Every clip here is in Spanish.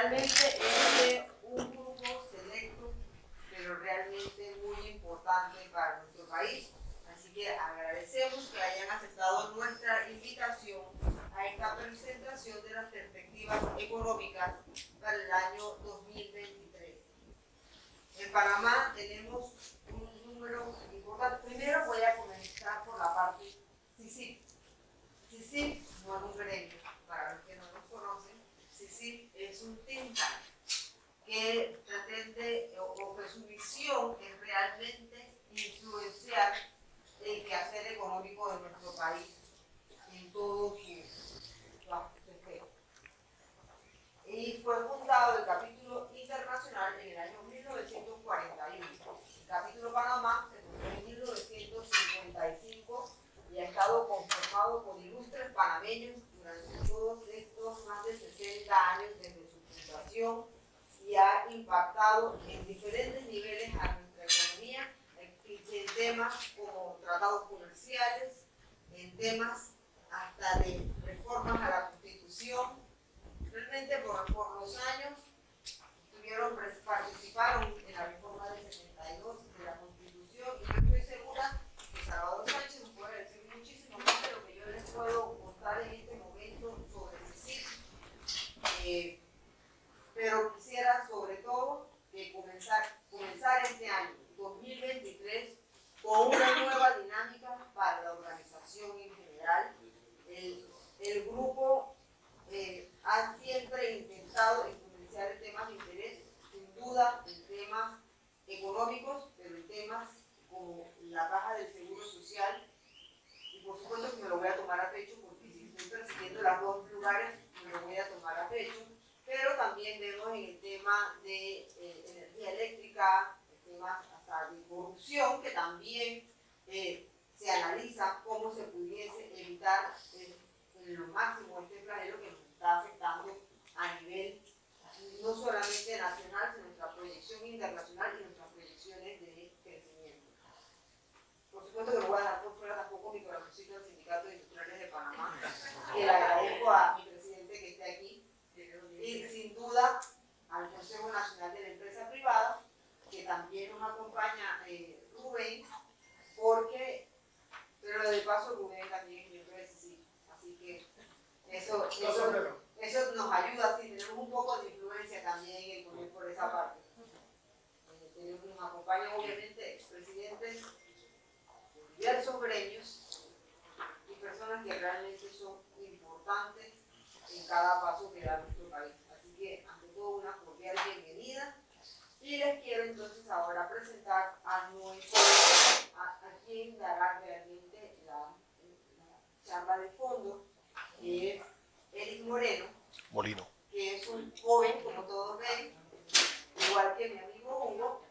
realmente es de un grupo selecto, pero realmente muy importante para nuestro país. Así que agradecemos que hayan aceptado nuestra invitación a esta presentación de las perspectivas económicas para el año 2023. En Panamá tenemos un número importante. Primero voy a comenzar por la parte CICIP. CICIP no es un gremio, para los que no nos conocen. CICIP es un think tank que pretende o que su misión es realmente influenciar el quehacer económico de nuestro país en todo su aspecto. Y fue fundado el capítulo internacional en el año 1941. El capítulo Panamá se fundó en 1955 y ha estado conformado por ilustres panameños durante todos estos más de 60 años desde su fundación y ha impactado en diferentes niveles a nuestra economía, en temas como tratados comerciales, en temas hasta de reformas a la Constitución. Realmente por los años participaron en la reforma del 72 de la Constitución y yo estoy segura que Salvador Sánchez nos puede decir muchísimo más de lo que yo les puedo contar en este momento sobre CICIP. Pero quisiera sobre todo comenzar este año 2023 con una nueva dinámica para la organización en general. El grupo ha siempre intentado influenciar en temas de interés, sin duda en temas económicos, pero en temas como la caja del Seguro Social. Y por supuesto que me lo voy a tomar a pecho, porque si estoy persiguiendo los dos lugares, me lo voy a tomar a pecho. Pero también vemos en el tema de energía eléctrica, temas hasta de corrupción, que también se analiza cómo se pudiese evitar en lo máximo este flagelo que nos está afectando a nivel no solamente nacional, sino nuestra proyección internacional y nuestras proyecciones de crecimiento. Por supuesto que no voy a dar por fuera tampoco mi corazoncito del Sindicato de Industriales de Panamá, que le agradezco a mi presidente que esté aquí, y sin duda al Consejo Nacional de la Empresa Privada, que también nos acompaña Rubén, pero de paso Rubén también es miembro de CICIP, así que eso nos ayuda, sí, tenemos un poco de influencia también por esa parte. Nos acompañan obviamente expresidentes de diversos gremios y personas que realmente son importantes en cada paso que da nuestro país. Así que, ante todo, una cordial bienvenida. Y les quiero entonces ahora presentar a quien dará realmente la charla de fondo, que es Eric Molino, que es un joven, como todos ven, igual que mi amigo Hugo,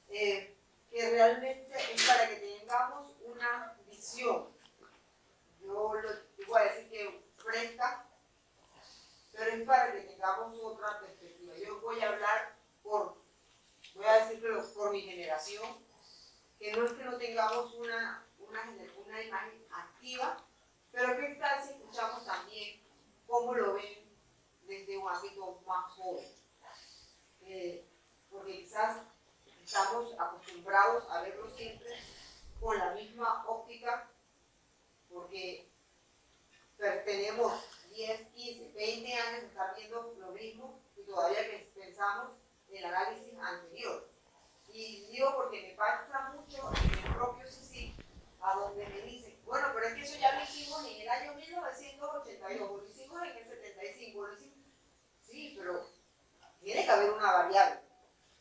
que realmente es para que tengamos una visión. Yo voy a decir que fresca, pero es para que tengamos otra perspectiva. Yo voy a hablar voy a decirlo por mi generación, que no es que no tengamos una imagen activa, pero qué tal si escuchamos también cómo lo ven desde un ámbito más joven. Porque quizás estamos acostumbrados a verlo siempre con la misma óptica, porque tenemos 10, 15, 20 años de estar viendo lo mismo y todavía pensamos en el análisis anterior. Y digo porque me pasa mucho en el propio CICIP, a donde me dicen, bueno, pero es que eso ya lo hicimos en el año 1982, lo hicimos en el 75, lo hicimos. Sí, pero tiene que haber una variable.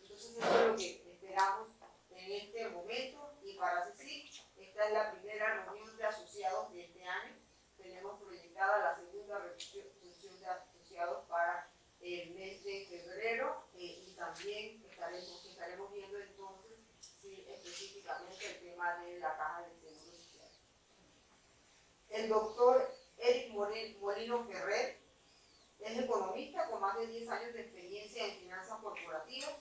Entonces eso es lo que esperamos en este momento, y para CICIP esta es la primera reunión de asociados de este año. Tenemos proyectada la segunda reunión de asociados para el mes de febrero, y también estaremos viendo entonces específicamente el tema de la caja del Seguro Social. El doctor Eric Molino Ferrer es economista con más de 10 años de experiencia en finanzas corporativas,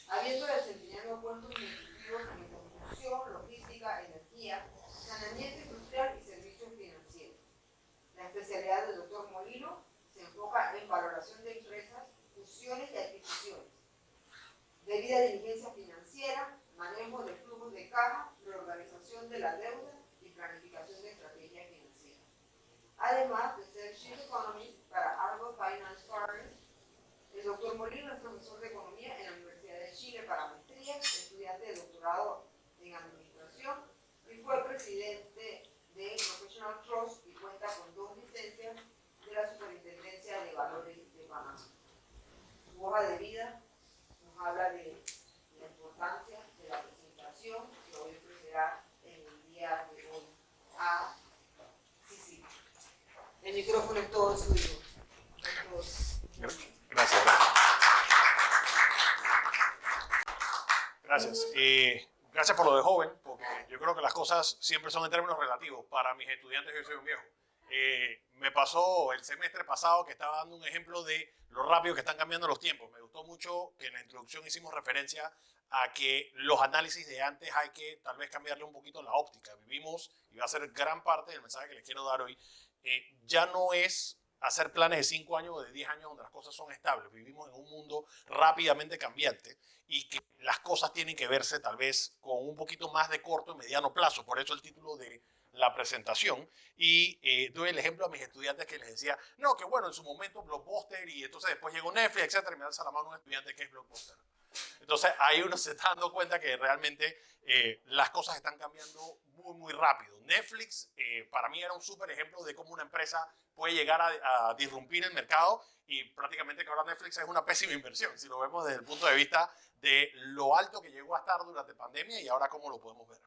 habiendo desempeñado puestos ejecutivos en construcción, logística, energía, saneamiento industrial y servicios financieros. La especialidad del doctor Molino se enfoca en valoración de empresas, fusiones y adquisiciones, debida diligencia financiera, manejo de flujos de caja, reorganización de la deuda y planificación de estrategia financiera. Además de ser Chief Economist para Argo Finance Partners, el doctor Molino es profesor de Economía en la Universidad de Chile para maestría, estudiante de doctorado en Administración y fue presidente de Professional Trust y cuenta con 2 licencias de la Superintendencia de Valores de Panamá. Su hoja de vida nos habla de la importancia de la presentación que hoy ofrecerá en el día de hoy a Sicilia. El micrófono es todo suyo. Gracias. Gracias. Gracias por lo de joven, porque yo creo que las cosas siempre son en términos relativos. Para mis estudiantes yo soy un viejo. Me pasó el semestre pasado que estaba dando un ejemplo de lo rápido que están cambiando los tiempos. Me gustó mucho que en la introducción hicimos referencia a que los análisis de antes hay que tal vez cambiarle un poquito la óptica. Vivimos, y va a ser gran parte del mensaje que les quiero dar hoy, ya no es hacer planes de 5 años o de 10 años donde las cosas son estables. Vivimos en un mundo rápidamente cambiante y que las cosas tienen que verse tal vez con un poquito más de corto y mediano plazo. Por eso el título de la presentación. Y doy el ejemplo a mis estudiantes que les decía, no, que bueno, en su momento Blockbuster y entonces después llegó Netflix, etcétera, y me alza la mano un estudiante que es Blockbuster. Entonces ahí uno se está dando cuenta que realmente las cosas están cambiando muy rápido. Netflix para mí era un súper ejemplo de cómo una empresa puede llegar a disrumpir el mercado y prácticamente que ahora Netflix es una pésima inversión, si lo vemos desde el punto de vista de lo alto que llegó a estar durante pandemia y ahora cómo lo podemos ver.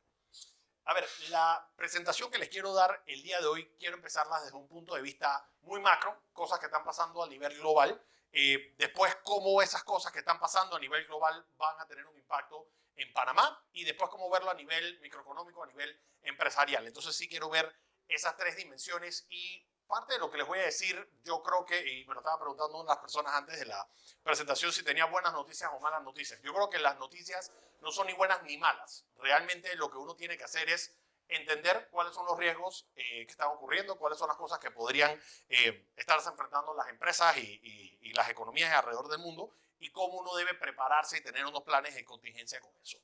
A ver, la presentación que les quiero dar el día de hoy, quiero empezarla desde un punto de vista muy macro, cosas que están pasando a nivel global. Después, cómo esas cosas que están pasando a nivel global van a tener un impacto en Panamá y después cómo verlo a nivel microeconómico, a nivel empresarial. Entonces sí quiero ver esas 3 dimensiones y parte de lo que les voy a decir, yo creo que, y me lo estaba preguntando una de las personas antes de la presentación, si tenía buenas noticias o malas noticias. Yo creo que las noticias no son ni buenas ni malas. Realmente lo que uno tiene que hacer es entender cuáles son los riesgos que están ocurriendo, cuáles son las cosas que podrían estarse enfrentando las empresas y las economías alrededor del mundo y cómo uno debe prepararse y tener unos planes de contingencia con eso.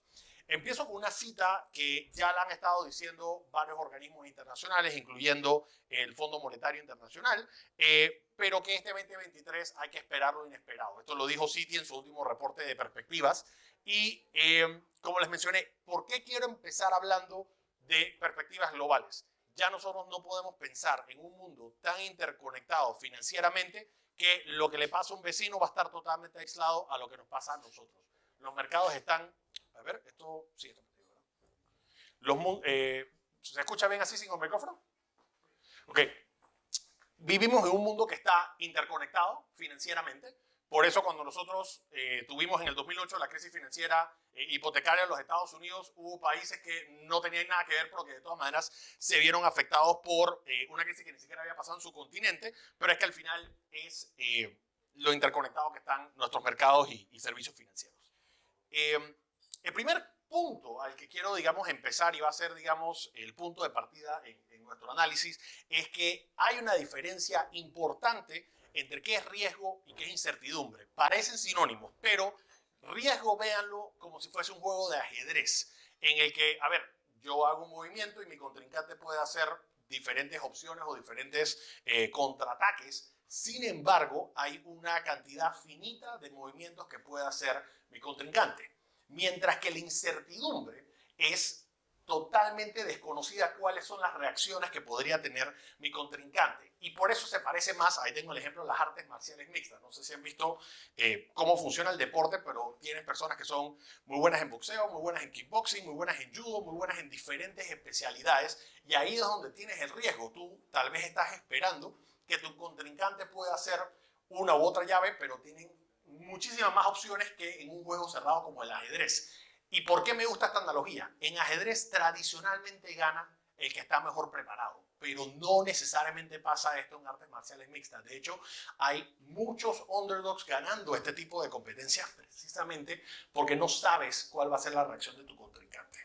Empiezo con una cita que ya la han estado diciendo varios organismos internacionales, incluyendo el Fondo Monetario Internacional, pero que este 2023 hay que esperar lo inesperado. Esto lo dijo Citi en su último reporte de perspectivas. Y como les mencioné, ¿por qué quiero empezar hablando de perspectivas globales? Ya nosotros no podemos pensar en un mundo tan interconectado financieramente que lo que le pasa a un vecino va a estar totalmente aislado a lo que nos pasa a nosotros. Los mercados están... A ver, esto sí está perdido, ¿verdad? ¿Se escucha bien así sin el micrófono? Ok. Vivimos en un mundo que está interconectado financieramente. Por eso cuando nosotros tuvimos en el 2008 la crisis financiera hipotecaria en los Estados Unidos, hubo países que no tenían nada que ver, pero que de todas maneras se vieron afectados por una crisis que ni siquiera había pasado en su continente, pero es que al final es lo interconectado que están nuestros mercados y servicios financieros. El primer punto al que quiero, digamos, empezar y va a ser, digamos, el punto de partida en nuestro análisis es que hay una diferencia importante entre qué es riesgo y qué es incertidumbre. Parecen sinónimos, pero riesgo véanlo como si fuese un juego de ajedrez en el que, a ver, yo hago un movimiento y mi contrincante puede hacer diferentes opciones o diferentes contraataques. Sin embargo, hay una cantidad finita de movimientos que puede hacer mi contrincante. Mientras que la incertidumbre es totalmente desconocida cuáles son las reacciones que podría tener mi contrincante. Y por eso se parece más, ahí tengo el ejemplo de las artes marciales mixtas. No sé si han visto cómo funciona el deporte, pero tienes personas que son muy buenas en boxeo, muy buenas en kickboxing, muy buenas en judo, muy buenas en diferentes especialidades. Y ahí es donde tienes el riesgo. Tú tal vez estás esperando que tu contrincante pueda hacer una u otra llave, pero tienen muchísimas más opciones que en un juego cerrado como el ajedrez. ¿Y por qué me gusta esta analogía? En ajedrez tradicionalmente gana el que está mejor preparado, pero no necesariamente pasa esto en artes marciales mixtas. De hecho, hay muchos underdogs ganando este tipo de competencias precisamente porque no sabes cuál va a ser la reacción de tu contrincante.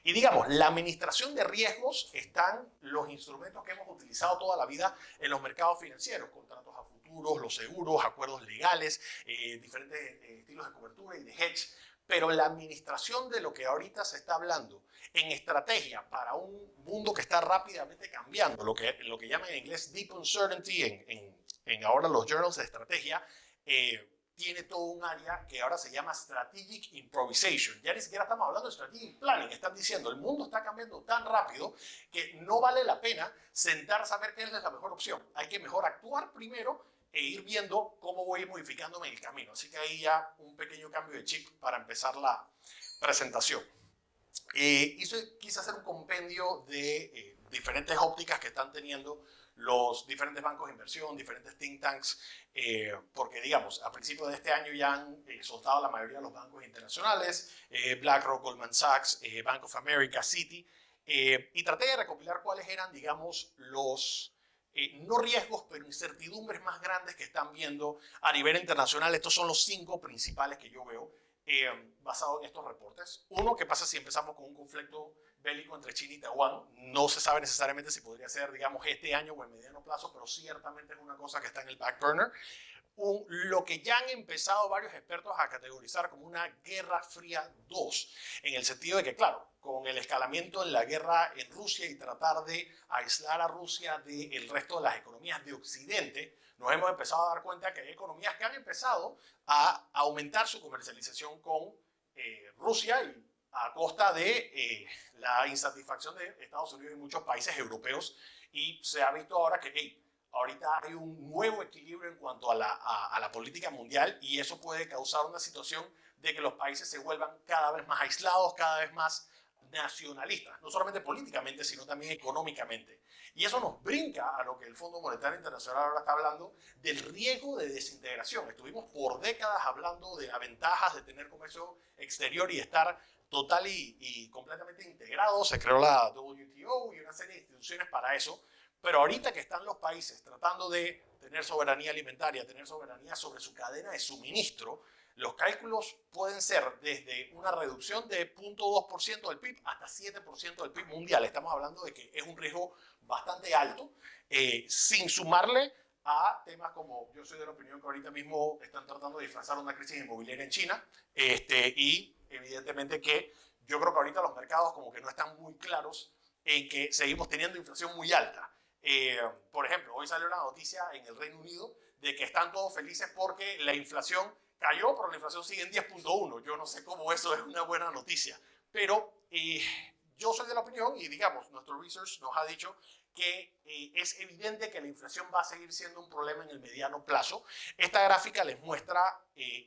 Y digamos, la administración de riesgos están los instrumentos que hemos utilizado toda la vida en los mercados financieros, contratos a futuro, futuros, los seguros, acuerdos legales, diferentes estilos de cobertura y de hedge. Pero la administración de lo que ahorita se está hablando en estrategia para un mundo que está rápidamente cambiando, lo que llaman en inglés deep uncertainty, en ahora los journals de estrategia, tiene todo un área que ahora se llama Strategic Improvisation. Ya ni siquiera estamos hablando de Strategic Planning. Están diciendo, el mundo está cambiando tan rápido que no vale la pena sentarse a ver qué es la mejor opción. Hay que mejor actuar primero e ir viendo cómo voy a ir modificándome en el camino. Así que ahí ya un pequeño cambio de chip para empezar la presentación. Quise hacer un compendio de diferentes ópticas que están teniendo los diferentes bancos de inversión, diferentes think tanks, porque digamos, a principios de este año ya han soltado la mayoría de los bancos internacionales, BlackRock, Goldman Sachs, Bank of America, Citi, y traté de recopilar cuáles eran, digamos, los no riesgos, pero incertidumbres más grandes que están viendo a nivel internacional. Estos son los 5 principales que yo veo basado en estos reportes. Uno, ¿qué pasa si empezamos con un conflicto bélico entre China y Taiwán? No se sabe necesariamente si podría ser, digamos, este año o en mediano plazo, pero ciertamente es una cosa que está en el back burner. Lo que ya han empezado varios expertos a categorizar como una Guerra Fría 2, en el sentido de que, claro, con el escalamiento en la guerra en Rusia y tratar de aislar a Rusia del resto de las economías de Occidente, nos hemos empezado a dar cuenta que hay economías que han empezado a aumentar su comercialización con Rusia y a costa de la insatisfacción de Estados Unidos y muchos países europeos. Y se ha visto ahora que ahorita hay un nuevo equilibrio en cuanto a la política mundial, y eso puede causar una situación de que los países se vuelvan cada vez más aislados, cada vez más nacionalistas, no solamente políticamente, sino también económicamente. Y eso nos brinca a lo que el Fondo Monetario Internacional ahora está hablando del riesgo de desintegración. Estuvimos por décadas hablando de las ventajas de tener comercio exterior y estar total y completamente integrados. Se creó la WTO y una serie de instituciones para eso. Pero ahorita que están los países tratando de tener soberanía alimentaria, tener soberanía sobre su cadena de suministro, los cálculos pueden ser desde una reducción de 0.2% del PIB hasta 7% del PIB mundial. Estamos hablando de que es un riesgo bastante alto, sin sumarle a temas como, yo soy de la opinión que ahorita mismo están tratando de disfrazar una crisis inmobiliaria en China, y evidentemente que yo creo que ahorita los mercados como que no están muy claros en que seguimos teniendo inflación muy alta. Por ejemplo, hoy salió una noticia en el Reino Unido de que están todos felices porque la inflación cayó, pero la inflación sigue en 10.1. Yo no sé cómo eso es una buena noticia, pero yo soy de la opinión, y digamos, nuestro research nos ha dicho que es evidente que la inflación va a seguir siendo un problema en el mediano plazo. Esta gráfica les muestra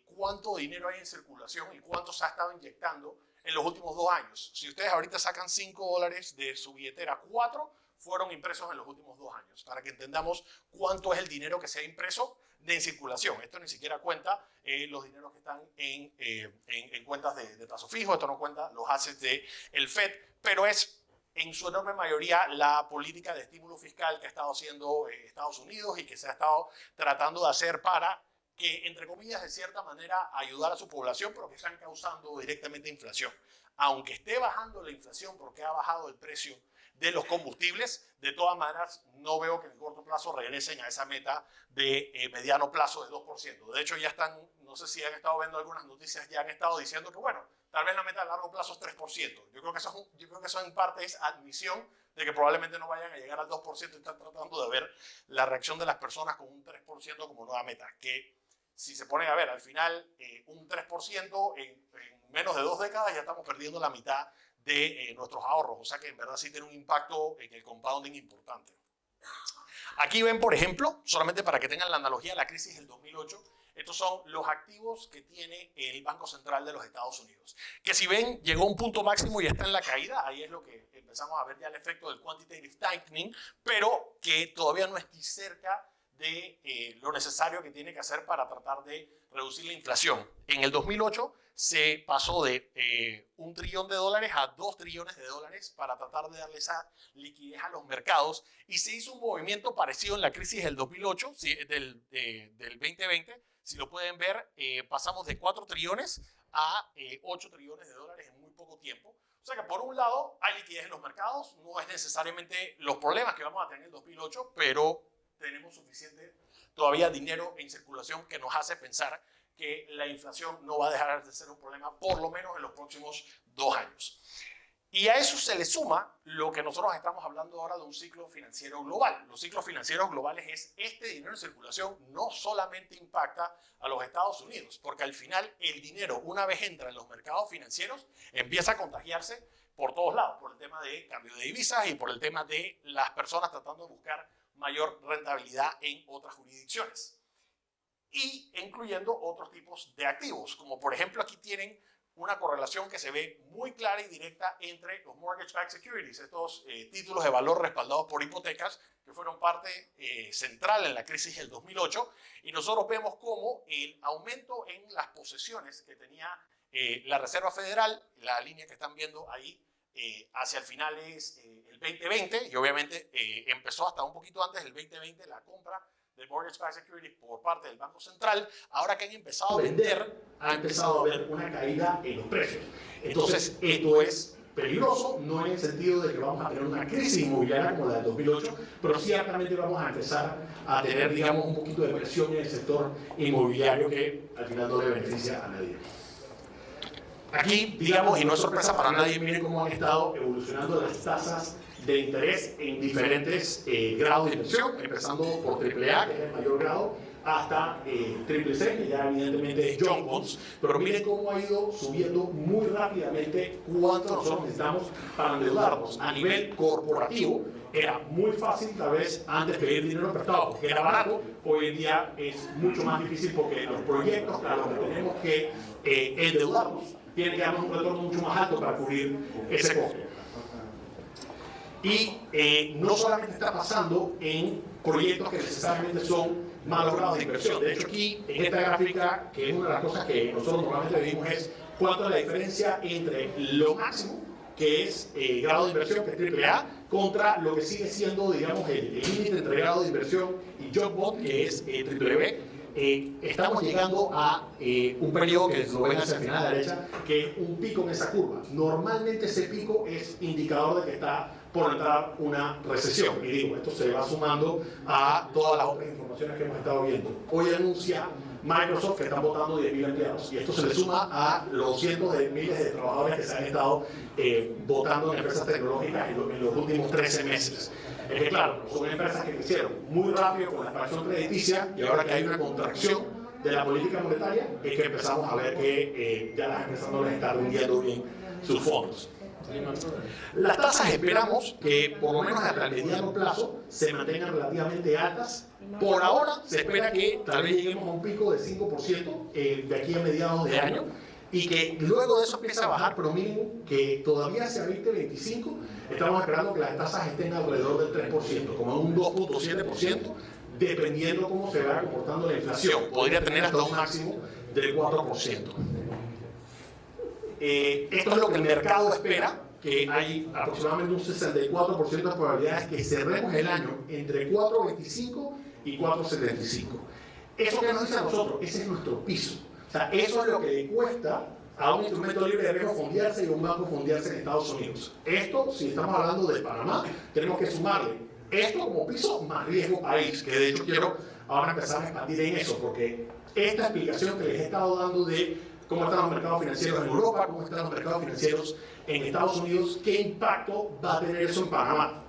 cuánto dinero hay en circulación y cuánto se ha estado inyectando en los últimos 2 años. Si ustedes ahorita sacan $5 de su billetera, 4 fueron impresos en los últimos 2 años, para que entendamos cuánto es el dinero que se ha impreso en circulación. Esto ni siquiera cuenta los dineros que están en cuentas de plazo fijo, esto no cuenta los assets del Fed, pero es en su enorme mayoría la política de estímulo fiscal que ha estado haciendo Estados Unidos y que se ha estado tratando de hacer para que, entre comillas, de cierta manera ayudar a su población, pero que están causando directamente inflación. Aunque esté bajando la inflación porque ha bajado el precio de los combustibles, de todas maneras no veo que en el corto plazo regresen a esa meta de mediano plazo de 2%. De hecho, ya están, no sé si han estado viendo algunas noticias, ya han estado diciendo que, bueno, tal vez la meta a largo plazo es 3%. Yo creo que eso en parte es admisión de que probablemente no vayan a llegar al 2%, y están tratando de ver la reacción de las personas con un 3% como nueva meta, que si se ponen a ver, al final un 3% en menos de 2 décadas ya estamos perdiendo la mitad de nuestros ahorros, o sea que en verdad sí tiene un impacto en el compounding importante. Aquí ven, por ejemplo, solamente para que tengan la analogía de la crisis del 2008, estos son los activos que tiene el Banco Central de los Estados Unidos, que si ven llegó a un punto máximo y está en la caída. Ahí es lo que empezamos a ver ya el efecto del quantitative tightening, pero que todavía no es ni cerca de lo necesario que tiene que hacer para tratar de reducir la inflación. En el 2008 se pasó de $1 trillón a $2 trillones para tratar de darle esa liquidez a los mercados, y se hizo un movimiento parecido en la crisis del 2008, del 2020. Si lo pueden ver, pasamos de 4 trillones a $8 trillones en muy poco tiempo. O sea que por un lado hay liquidez en los mercados, no es necesariamente los problemas que vamos a tener en el 2008, pero tenemos suficiente todavía dinero en circulación que nos hace pensar que la inflación no va a dejar de ser un problema por lo menos en los próximos 2 años. Y a eso se le suma lo que nosotros estamos hablando ahora de un ciclo financiero global. Los ciclos financieros globales es este dinero en circulación no solamente impacta a los Estados Unidos, porque al final el dinero, una vez entra en los mercados financieros, empieza a contagiarse por todos lados, por el tema de cambio de divisas y por el tema de las personas tratando de buscar mayor rentabilidad en otras jurisdicciones. Y incluyendo otros tipos de activos, como por ejemplo aquí tienen una correlación que se ve muy clara y directa entre los mortgage-backed securities, estos títulos de valor respaldados por hipotecas que fueron parte central en la crisis del 2008, y nosotros vemos cómo el aumento en las posesiones que tenía la Reserva Federal, la línea que están viendo ahí, hacia el final es el 2020, y obviamente empezó hasta un poquito antes del 2020 la compra de mortgage-backed securities por parte del Banco Central. Ahora que han empezado a vender, ha empezado a haber una caída en los precios. Entonces, esto es peligroso, no en el sentido de que vamos a tener una crisis inmobiliaria como la del 2008, pero ciertamente vamos a empezar a tener, digamos, un poquito de presión en el sector inmobiliario que al final no le beneficia a nadie. Aquí, digamos, y no es sorpresa para nadie, miren cómo han estado evolucionando las tasas de interés en diferentes grados de inversión, empezando por AAA, que es el mayor grado, hasta CCC, que ya evidentemente es Junk Bonds, pero miren cómo ha ido subiendo muy rápidamente cuánto nosotros necesitamos para endeudarnos. A nivel corporativo, era muy fácil tal vez antes pedir dinero prestado porque era barato, hoy en día es mucho más difícil porque los proyectos para los que tenemos que endeudarnos tienen que darnos un retorno mucho más alto para cubrir ese costo. Y no solamente está pasando en proyectos que necesariamente son malos grados de inversión. De hecho, aquí en esta gráfica, que es una de las cosas que nosotros normalmente medimos, es cuánto es la diferencia entre lo máximo, que es grado de inversión, que es AAA, contra lo que sigue siendo, digamos, el límite entre grado de inversión y Junk Bond, que es BBB. Estamos llegando a un periodo que lo ven hacia el final a la derecha, que es un pico en esa curva. Normalmente ese pico es indicador de que está por entrar una recesión. Y digo, esto se va sumando a todas las otras informaciones que hemos estado viendo. Hoy anuncia Microsoft que están votando 10.000 empleados, y esto se le suma a los cientos de miles de trabajadores que se han estado votando en empresas tecnológicas en los últimos 13 meses. Es que claro, son empresas que crecieron muy rápido con la expansión crediticia, y ahora que hay una contracción de la política monetaria, es que empezamos a ver que ya las empresas no les están rindiendo bien sus fondos. Las tasas esperamos que por lo menos hasta el mediano plazo se mantengan relativamente altas. Por ahora se espera que tal vez lleguemos a un pico de 5% de aquí a mediados de año, y que luego de eso empiece a bajar, pero mínimo que todavía hacia 2025 estamos esperando que las tasas estén alrededor del 3%, como un 2.7%, dependiendo cómo se vaya comportando la inflación. Podría tener hasta un máximo del 4%. Esto es lo que el mercado espera, que hay aproximadamente un 64% de probabilidades que cerremos el año entre 4.25 y 4.75. ¿Eso qué nos dice a nosotros? Ese es nuestro piso. O sea, eso es lo que le cuesta a un instrumento libre de riesgo fondearse y a un banco fondearse en Estados Unidos. Esto, si estamos hablando de Panamá, tenemos que sumarle esto como piso más riesgo país, que de hecho quiero ahora empezar a expandir en eso, porque esta explicación que les he estado dando de cómo están los mercados financieros en Europa, cómo están los mercados financieros en Estados Unidos, qué impacto va a tener eso en Panamá.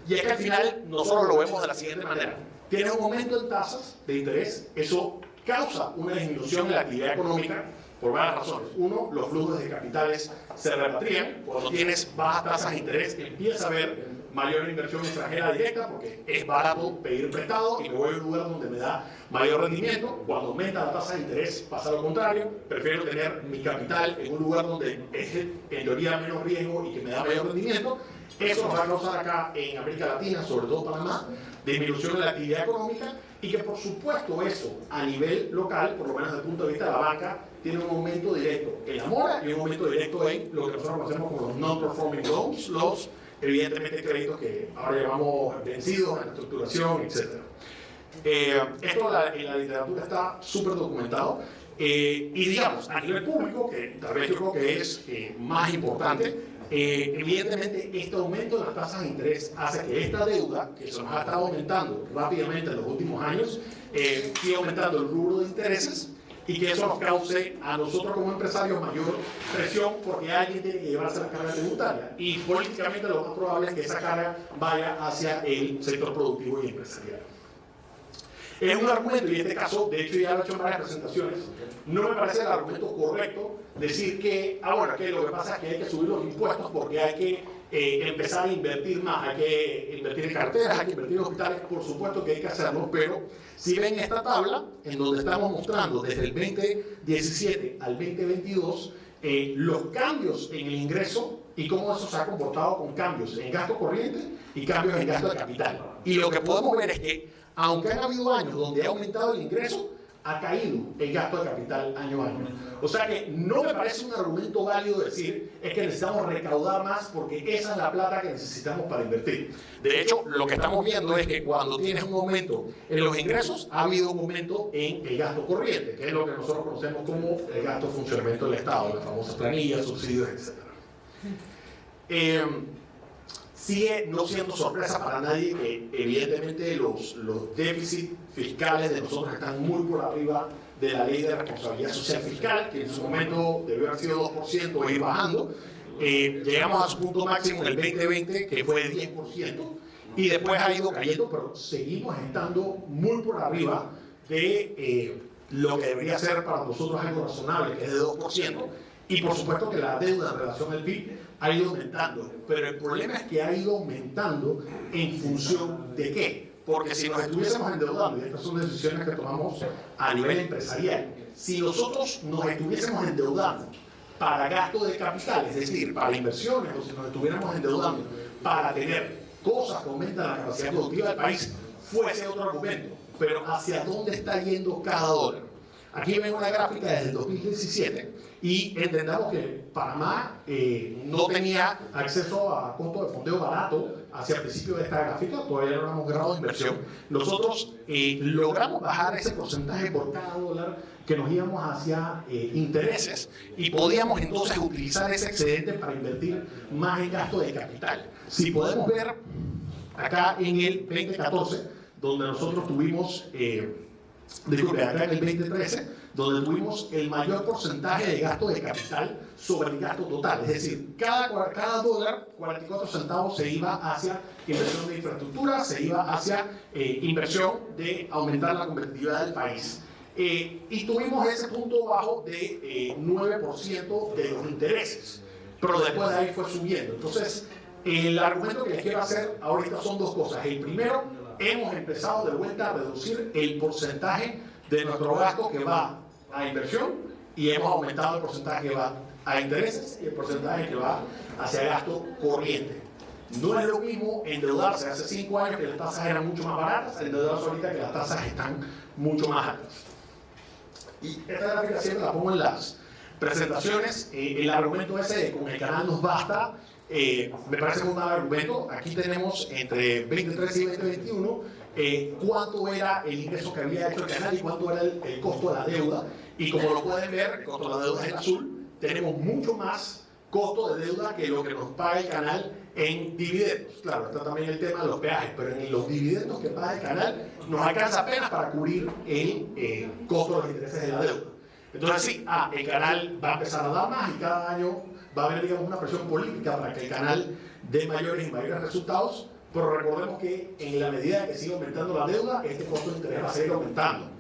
Y es que al final nosotros lo vemos de la siguiente manera. Tienes un aumento en tasas de interés, eso causa una disminución en la actividad económica por varias razones. Uno, los flujos de capitales se repatrian. Cuando tienes bajas tasas de interés, empieza a haber mayor inversión extranjera directa porque es barato pedir prestado y me voy a un lugar donde me da mayor rendimiento. Cuando aumenta la tasa de interés pasa lo contrario, prefiero tener mi capital en un lugar donde es en teoría menos riesgo y que me da mayor rendimiento. Eso nos va a causar acá en América Latina, sobre todo Panamá, disminución de la actividad económica, y que por supuesto eso a nivel local, por lo menos desde el punto de vista de la banca, tiene un aumento directo en la mora y un aumento directo en lo que nosotros conocemos como los non-performing loans, los evidentemente créditos que ahora llamamos vencidos en estructuración, etc. Esto en la literatura está súper documentado, y digamos, a nivel público, que tal vez yo creo que es más importante, evidentemente este aumento de las tasas de interés hace que esta deuda, que se nos ha estado aumentando rápidamente en los últimos años, siga aumentando el rubro de intereses y que eso nos cause a nosotros como empresarios mayor presión porque alguien tiene que llevarse la carga tributaria y políticamente lo más probable es que esa carga vaya hacia el sector productivo y empresarial. Es un argumento, y en este caso, de hecho ya lo he hecho en varias presentaciones, no me parece el argumento correcto decir que, bueno, que lo que pasa es que hay que subir los impuestos porque hay que empezar a invertir más, hay que invertir en carreteras, hay que invertir en hospitales, por supuesto que hay que hacerlo, pero si ven esta tabla, en donde estamos mostrando desde el 2017 al 2022, los cambios en el ingreso y cómo eso se ha comportado con cambios en gasto corriente y cambios en gasto de capital. Y lo que podemos ver es que aunque han habido años donde ha aumentado el ingreso, ha caído el gasto de capital año a año. O sea que no me parece un argumento válido decir es que necesitamos recaudar más porque esa es la plata que necesitamos para invertir. De hecho, lo que estamos viendo es que cuando tienes un aumento en los ingresos, ha habido un aumento en el gasto corriente, que es lo que nosotros conocemos como el gasto de funcionamiento del Estado, las famosas planillas, subsidios, etc. Sigue no siendo sorpresa para nadie que evidentemente los déficits fiscales de nosotros están muy por arriba de la ley de responsabilidad social fiscal, que en su momento debió haber sido 2% o ir bajando. Llegamos a su punto máximo en el 2020, que fue de 10%, y después ha ido cayendo, pero seguimos estando muy por arriba de lo que debería ser para nosotros algo razonable, que es de 2%, y por supuesto que la deuda en relación al PIB ha ido aumentando, pero el problema es que ha ido aumentando en función de qué, porque si nos estuviésemos endeudando, y estas son decisiones que tomamos a nivel empresarial, si nosotros nos estuviésemos endeudando para gasto de capital, es decir, para inversiones, o si nos estuviéramos endeudando para tener cosas que aumentan la capacidad productiva del país, fuese otro argumento, pero ¿hacia dónde está yendo cada dólar? Aquí ven una gráfica desde el 2017 y entendamos que Panamá no tenía acceso a costo de fondeo barato hacia el principio de esta gráfica, todavía no éramos grado de inversión. Nosotros logramos bajar ese porcentaje por cada dólar que nos íbamos hacia intereses y podíamos entonces utilizar ese excedente para invertir más en gasto de capital. Si podemos ver acá en el 2014, donde nosotros tuvimos... acá en el 2013, donde tuvimos el mayor porcentaje de gasto de capital sobre el gasto total. Es decir, cada dólar, 44 centavos se iba hacia inversión de infraestructura, se iba hacia inversión de aumentar la competitividad del país. Y tuvimos ese punto bajo de 9% de los intereses, pero después de ahí fue subiendo. Entonces, el argumento que les quiero hacer ahorita son dos cosas. El primero, hemos empezado de vuelta a reducir el porcentaje de nuestro gasto que va a inversión y hemos aumentado el porcentaje que va a intereses y el porcentaje que va hacia gasto corriente. No es lo mismo endeudarse hace 5 años que las tasas eran mucho más baratas, endeudarse ahorita que las tasas están mucho más altas. Y esta gráfica siempre la pongo en las presentaciones. El argumento ese de con el canal nos basta, me parece un mal argumento. Aquí tenemos entre 2013 y 2021 cuánto era el ingreso que había hecho el canal y cuánto era el costo de la deuda. Y como lo pueden ver, el costo de la deuda es en azul, tenemos mucho más costo de deuda que lo que nos paga el canal en dividendos. Claro, está también el tema de los peajes, pero en los dividendos que paga el canal nos alcanza apenas para cubrir el costo de los intereses de la deuda. Entonces sí, el canal va a empezar a dar más y cada año va a haber, digamos, una presión política para que el canal dé mayores y mayores resultados, pero recordemos que en la medida que sigue aumentando la deuda, este costo de interés va a seguir aumentando.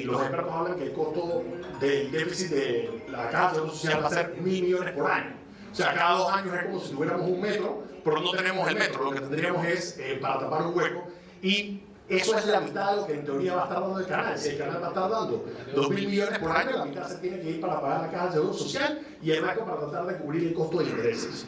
Los expertos hablan que el costo del déficit de la Caja de Seguro Social va a ser 1.000 millones por año. O sea, cada 2 años es como si tuviéramos un metro, pero no tenemos el metro, lo que tendríamos es para tapar un hueco. Y eso es la mitad de lo que en teoría va a estar dando el canal. Si el canal va a estar dando 2.000 millones por año, la mitad se tiene que ir para pagar la Caja de Seguro Social y el resto para tratar de cubrir el costo de intereses.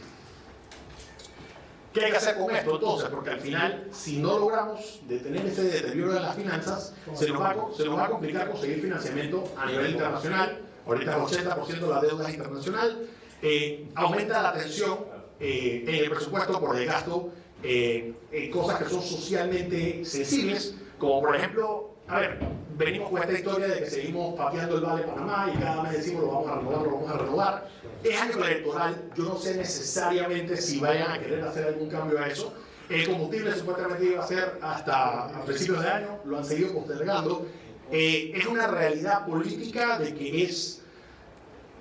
¿Qué hay que hacer con esto entonces? Porque al final, si no logramos detener ese deterioro de las finanzas, se nos va a complicar conseguir financiamiento a nivel internacional. Ahorita el 80% de la deuda es internacional. Aumenta la tensión en el presupuesto por el gasto en cosas que son socialmente sensibles, como por ejemplo, venimos con esta historia de que seguimos pateando el Vale Panamá y cada mes decimos lo vamos a renovar. Es año electoral, yo no sé necesariamente si vayan a querer hacer algún cambio a eso. El combustible supuestamente iba a ser hasta a principios de año, lo han seguido postergando. Es una realidad política de que es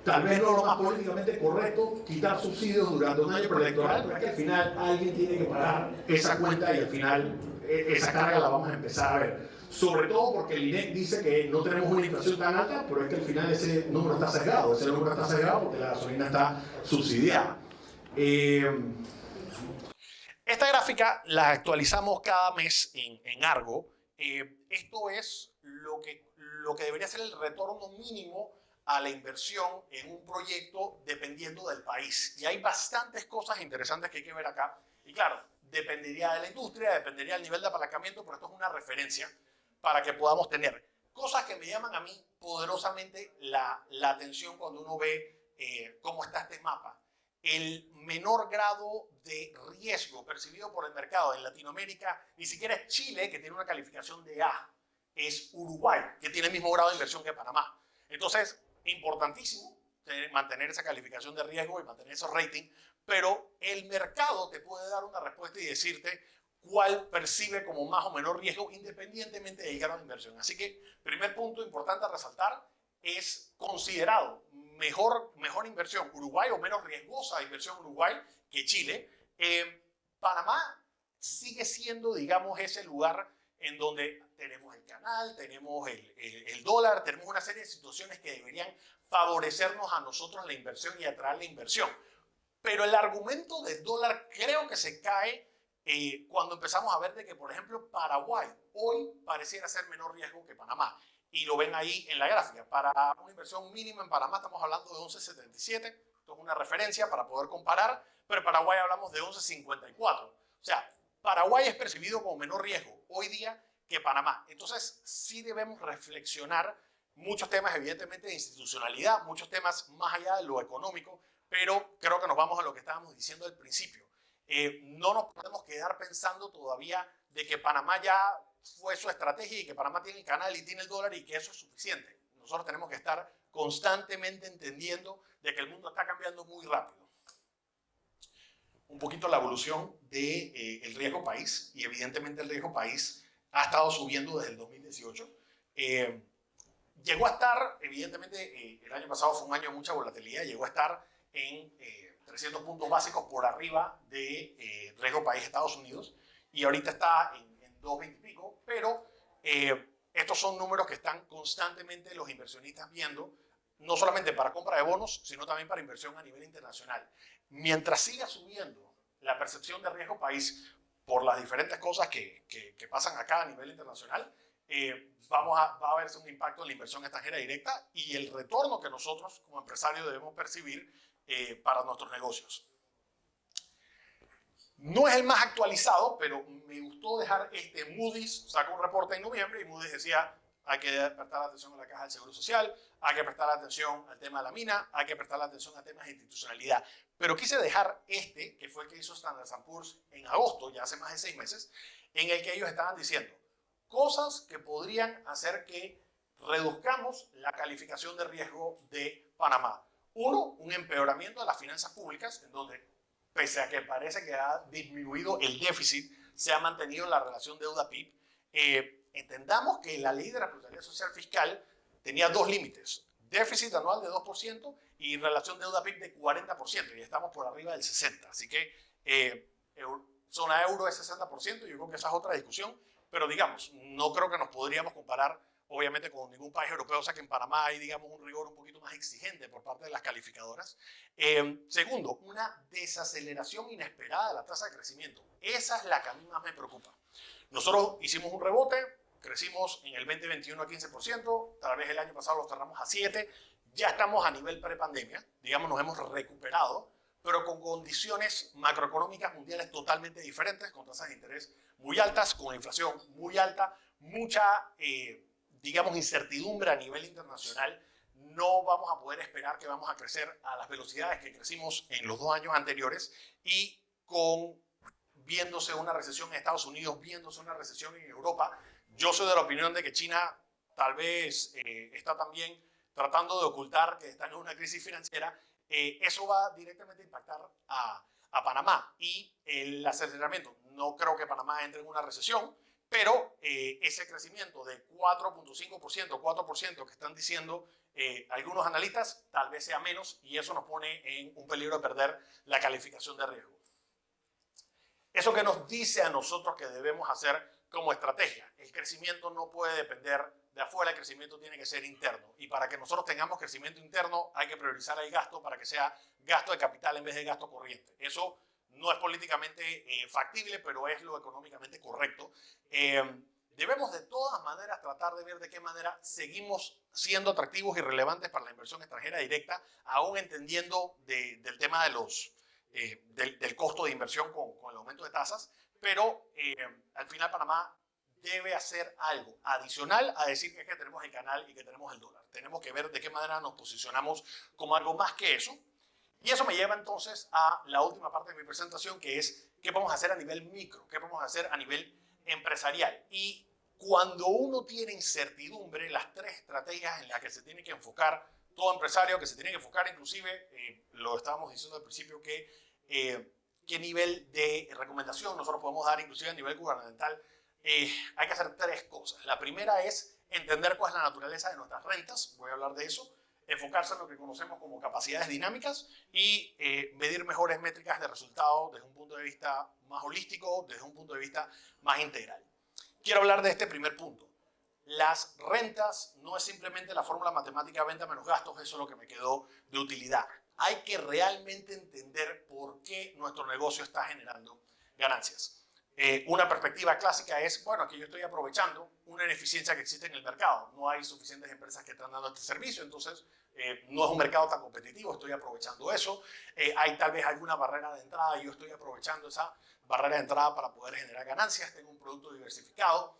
tal vez no lo más políticamente correcto quitar subsidios durante un año preelectoral, pero es que al final alguien tiene que pagar esa cuenta y al final esa carga la vamos a empezar a ver. Sobre todo porque el INEC dice que no tenemos una inflación tan alta, pero es que al final ese número está sesgado. Ese número está sesgado porque la gasolina está subsidiada. Esta gráfica la actualizamos cada mes en Argo. Esto es lo que debería ser el retorno mínimo a la inversión en un proyecto dependiendo del país. Y hay bastantes cosas interesantes que hay que ver acá. Y claro, dependería de la industria, dependería del nivel de apalancamiento, pero esto es una referencia para que podamos tener cosas que me llaman a mí poderosamente la atención cuando uno ve cómo está este mapa. El menor grado de riesgo percibido por el mercado en Latinoamérica ni siquiera es Chile, que tiene una calificación de A, es Uruguay, que tiene el mismo grado de inversión que Panamá. Entonces, importantísimo mantener esa calificación de riesgo y mantener esos ratings, pero el mercado te puede dar una respuesta y decirte cuál percibe como más o menor riesgo independientemente del grado de inversión. Así que, primer punto importante a resaltar, es considerado mejor inversión Uruguay o menos riesgosa inversión Uruguay que Chile. Panamá sigue siendo, digamos, ese lugar en donde tenemos el canal, tenemos el dólar, tenemos una serie de situaciones que deberían favorecernos a nosotros la inversión y atraer la inversión. Pero el argumento del dólar creo que se cae cuando empezamos a ver de que, por ejemplo, Paraguay hoy pareciera ser menor riesgo que Panamá. Y lo ven ahí en la gráfica. Para una inversión mínima en Panamá estamos hablando de 11.77. Esto es una referencia para poder comparar. Pero en Paraguay hablamos de 11.54. O sea, Paraguay es percibido como menor riesgo hoy día que Panamá. Entonces, sí debemos reflexionar muchos temas, evidentemente, de institucionalidad, muchos temas más allá de lo económico, pero creo que nos vamos a lo que estábamos diciendo al principio. No nos podemos quedar pensando todavía de que Panamá ya fue su estrategia y que Panamá tiene el canal y tiene el dólar y que eso es suficiente. Nosotros tenemos que estar constantemente entendiendo de que el mundo está cambiando muy rápido. Un poquito la evolución del riesgo país, y evidentemente el riesgo país ha estado subiendo desde el 2018. Llegó a estar, evidentemente, el año pasado fue un año de mucha volatilidad, llegó a estar en 300 puntos básicos por arriba de riesgo país Estados Unidos, y ahorita está en 2.20 y pico, pero estos son números que están constantemente los inversionistas viendo, no solamente para compra de bonos, sino también para inversión a nivel internacional. Mientras siga subiendo la percepción de riesgo país por las diferentes cosas que pasan acá a nivel internacional, va a haberse un impacto en la inversión extranjera directa y el retorno que nosotros como empresarios debemos percibir para nuestros negocios. No es el más actualizado, pero me gustó dejar Moody's, sacó un reporte en noviembre y Moody's decía hay que prestar atención a la caja del Seguro Social, hay que prestar atención al tema de la mina, hay que prestar atención a temas de institucionalidad. Pero quise dejar que fue el que hizo Standard & Poor's en agosto, ya hace más de 6 meses, en el que ellos estaban diciendo cosas que podrían hacer que reduzcamos la calificación de riesgo de Panamá. Uno, un empeoramiento de las finanzas públicas, en donde, pese a que parece que ha disminuido el déficit, se ha mantenido la relación deuda-PIB. Entendamos que la ley de responsabilidad social fiscal tenía dos límites: déficit anual de 2% y relación deuda-PIB de 40%, y estamos por arriba del 60%. Así que zona euro es 60%, yo creo que esa es otra discusión, pero digamos, no creo que nos podríamos comparar obviamente con ningún país europeo, o sea que en Panamá hay, digamos, un rigor un poquito más exigente por parte de las calificadoras. Segundo, una desaceleración inesperada de la tasa de crecimiento. Esa es la que a mí más me preocupa. Nosotros hicimos un rebote, crecimos en el 2021 a 15%, tal vez el año pasado lo cerramos a 7%, ya estamos a nivel prepandemia, digamos, nos hemos recuperado, pero con condiciones macroeconómicas mundiales totalmente diferentes, con tasas de interés muy altas, con inflación muy alta, mucha digamos, incertidumbre a nivel internacional. No vamos a poder esperar que vamos a crecer a las velocidades que crecimos en los 2 años anteriores, y viéndose una recesión en Estados Unidos, viéndose una recesión en Europa. Yo soy de la opinión de que China tal vez está también tratando de ocultar que está en una crisis financiera. Eso va directamente a impactar a Panamá y el aceleramiento. No creo que Panamá entre en una recesión, pero ese crecimiento de 4.5%, 4% que están diciendo algunos analistas, tal vez sea menos, y eso nos pone en un peligro de perder la calificación de riesgo. ¿Eso que nos dice a nosotros que debemos hacer como estrategia? El crecimiento no puede depender de afuera, el crecimiento tiene que ser interno. Y para que nosotros tengamos crecimiento interno hay que priorizar el gasto para que sea gasto de capital en vez de gasto corriente. Eso no es políticamente factible, pero es lo económicamente correcto. Debemos de todas maneras tratar de ver de qué manera seguimos siendo atractivos y relevantes para la inversión extranjera directa, aún entendiendo del tema de del costo de inversión con el aumento de tasas, pero al final Panamá debe hacer algo adicional a decir que es que tenemos el canal y que tenemos el dólar. Tenemos que ver de qué manera nos posicionamos como algo más que eso. Y eso me lleva entonces a la última parte de mi presentación, que es qué podemos hacer a nivel micro, qué podemos hacer a nivel empresarial. Y cuando uno tiene incertidumbre, las tres estrategias en las que se tiene que enfocar todo empresario, que se tiene que enfocar inclusive, lo estábamos diciendo al principio, qué nivel de recomendación nosotros podemos dar inclusive a nivel gubernamental. Hay que hacer tres cosas. La primera es entender cuál es la naturaleza de nuestras rentas, voy a hablar de eso, enfocarse en lo que conocemos como capacidades dinámicas y medir mejores métricas de resultado desde un punto de vista más holístico, desde un punto de vista más integral. Quiero hablar de este primer punto. Las rentas no es simplemente la fórmula matemática venta menos gastos, eso es lo que me quedó de utilidad. Hay que realmente entender por qué nuestro negocio está generando ganancias. Una perspectiva clásica es, bueno, que yo estoy aprovechando una ineficiencia que existe en el mercado. No hay suficientes empresas que están dando este servicio, entonces no es un mercado tan competitivo, estoy aprovechando eso. Hay tal vez alguna barrera de entrada y yo estoy aprovechando esa barrera de entrada para poder generar ganancias. Tengo un producto diversificado.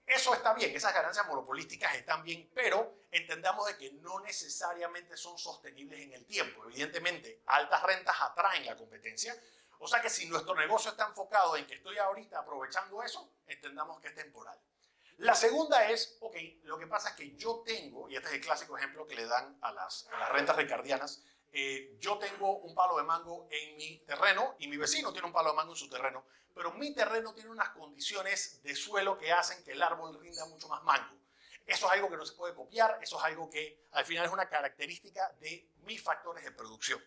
Eso está bien, esas ganancias monopolísticas están bien, pero entendamos de que no necesariamente son sostenibles en el tiempo. Evidentemente, altas rentas atraen la competencia. O sea que si nuestro negocio está enfocado en que estoy ahorita aprovechando eso, entendamos que es temporal. La segunda es, ok, lo que pasa es que yo tengo, y este es el clásico ejemplo que le dan a las rentas ricardianas, yo tengo un palo de mango en mi terreno y mi vecino tiene un palo de mango en su terreno, pero mi terreno tiene unas condiciones de suelo que hacen que el árbol rinda mucho más mango. Eso es algo que no se puede copiar, eso es algo que al final es una característica de mis factores de producción.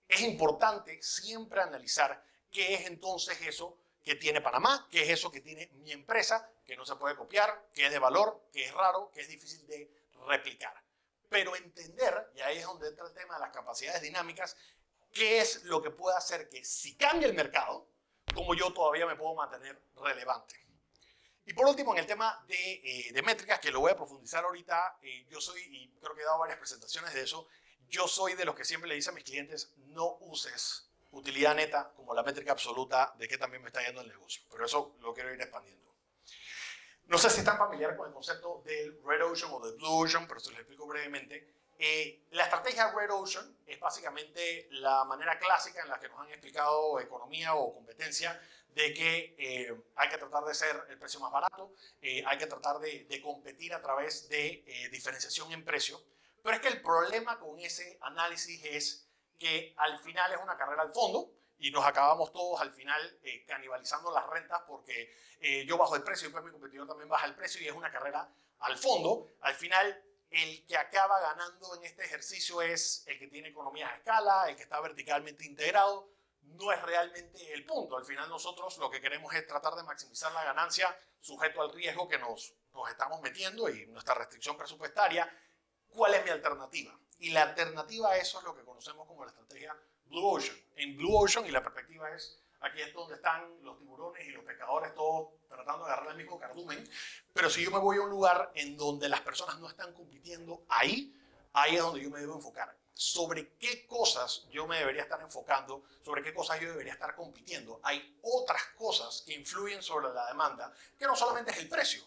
Es importante siempre analizar qué es entonces eso que tiene Panamá, qué es eso que tiene mi empresa, que no se puede copiar, que es de valor, que es raro, que es difícil de replicar. Pero entender, y ahí es donde entra el tema de las capacidades dinámicas, qué es lo que puede hacer que si cambia el mercado, como yo todavía me puedo mantener relevante. Y por último, en el tema de métricas, que lo voy a profundizar ahorita, yo soy, y creo que he dado varias presentaciones de eso, yo soy de los que siempre le dice a mis clientes, no uses utilidad neta como la métrica absoluta de qué también me está yendo el negocio. Pero eso lo quiero ir expandiendo. No sé si están familiares con el concepto del Red Ocean o del Blue Ocean, pero se los explico brevemente. La estrategia Red Ocean es básicamente la manera clásica en la que nos han explicado economía o competencia de que hay que tratar de ser el precio más barato, hay que tratar de competir a través de diferenciación en precio. Pero es que el problema con ese análisis es que al final es una carrera al fondo y nos acabamos todos al final canibalizando las rentas porque yo bajo el precio y pues mi competidor también baja el precio y es una carrera al fondo. Al final el que acaba ganando en este ejercicio es el que tiene economías a escala, el que está verticalmente integrado. No es realmente el punto. Al final nosotros lo que queremos es tratar de maximizar la ganancia sujeto al riesgo que nos estamos metiendo y nuestra restricción presupuestaria. ¿Cuál es mi alternativa? Y la alternativa a eso es lo que conocemos como la estrategia Blue Ocean. En Blue Ocean, y la perspectiva es, aquí es donde están los tiburones y los pescadores todos tratando de agarrar el mismo cardumen, pero si yo me voy a un lugar en donde las personas no están compitiendo, ahí es donde yo me debo enfocar. Sobre qué cosas yo me debería estar enfocando, sobre qué cosas yo debería estar compitiendo. Hay otras cosas que influyen sobre la demanda, que no solamente es el precio.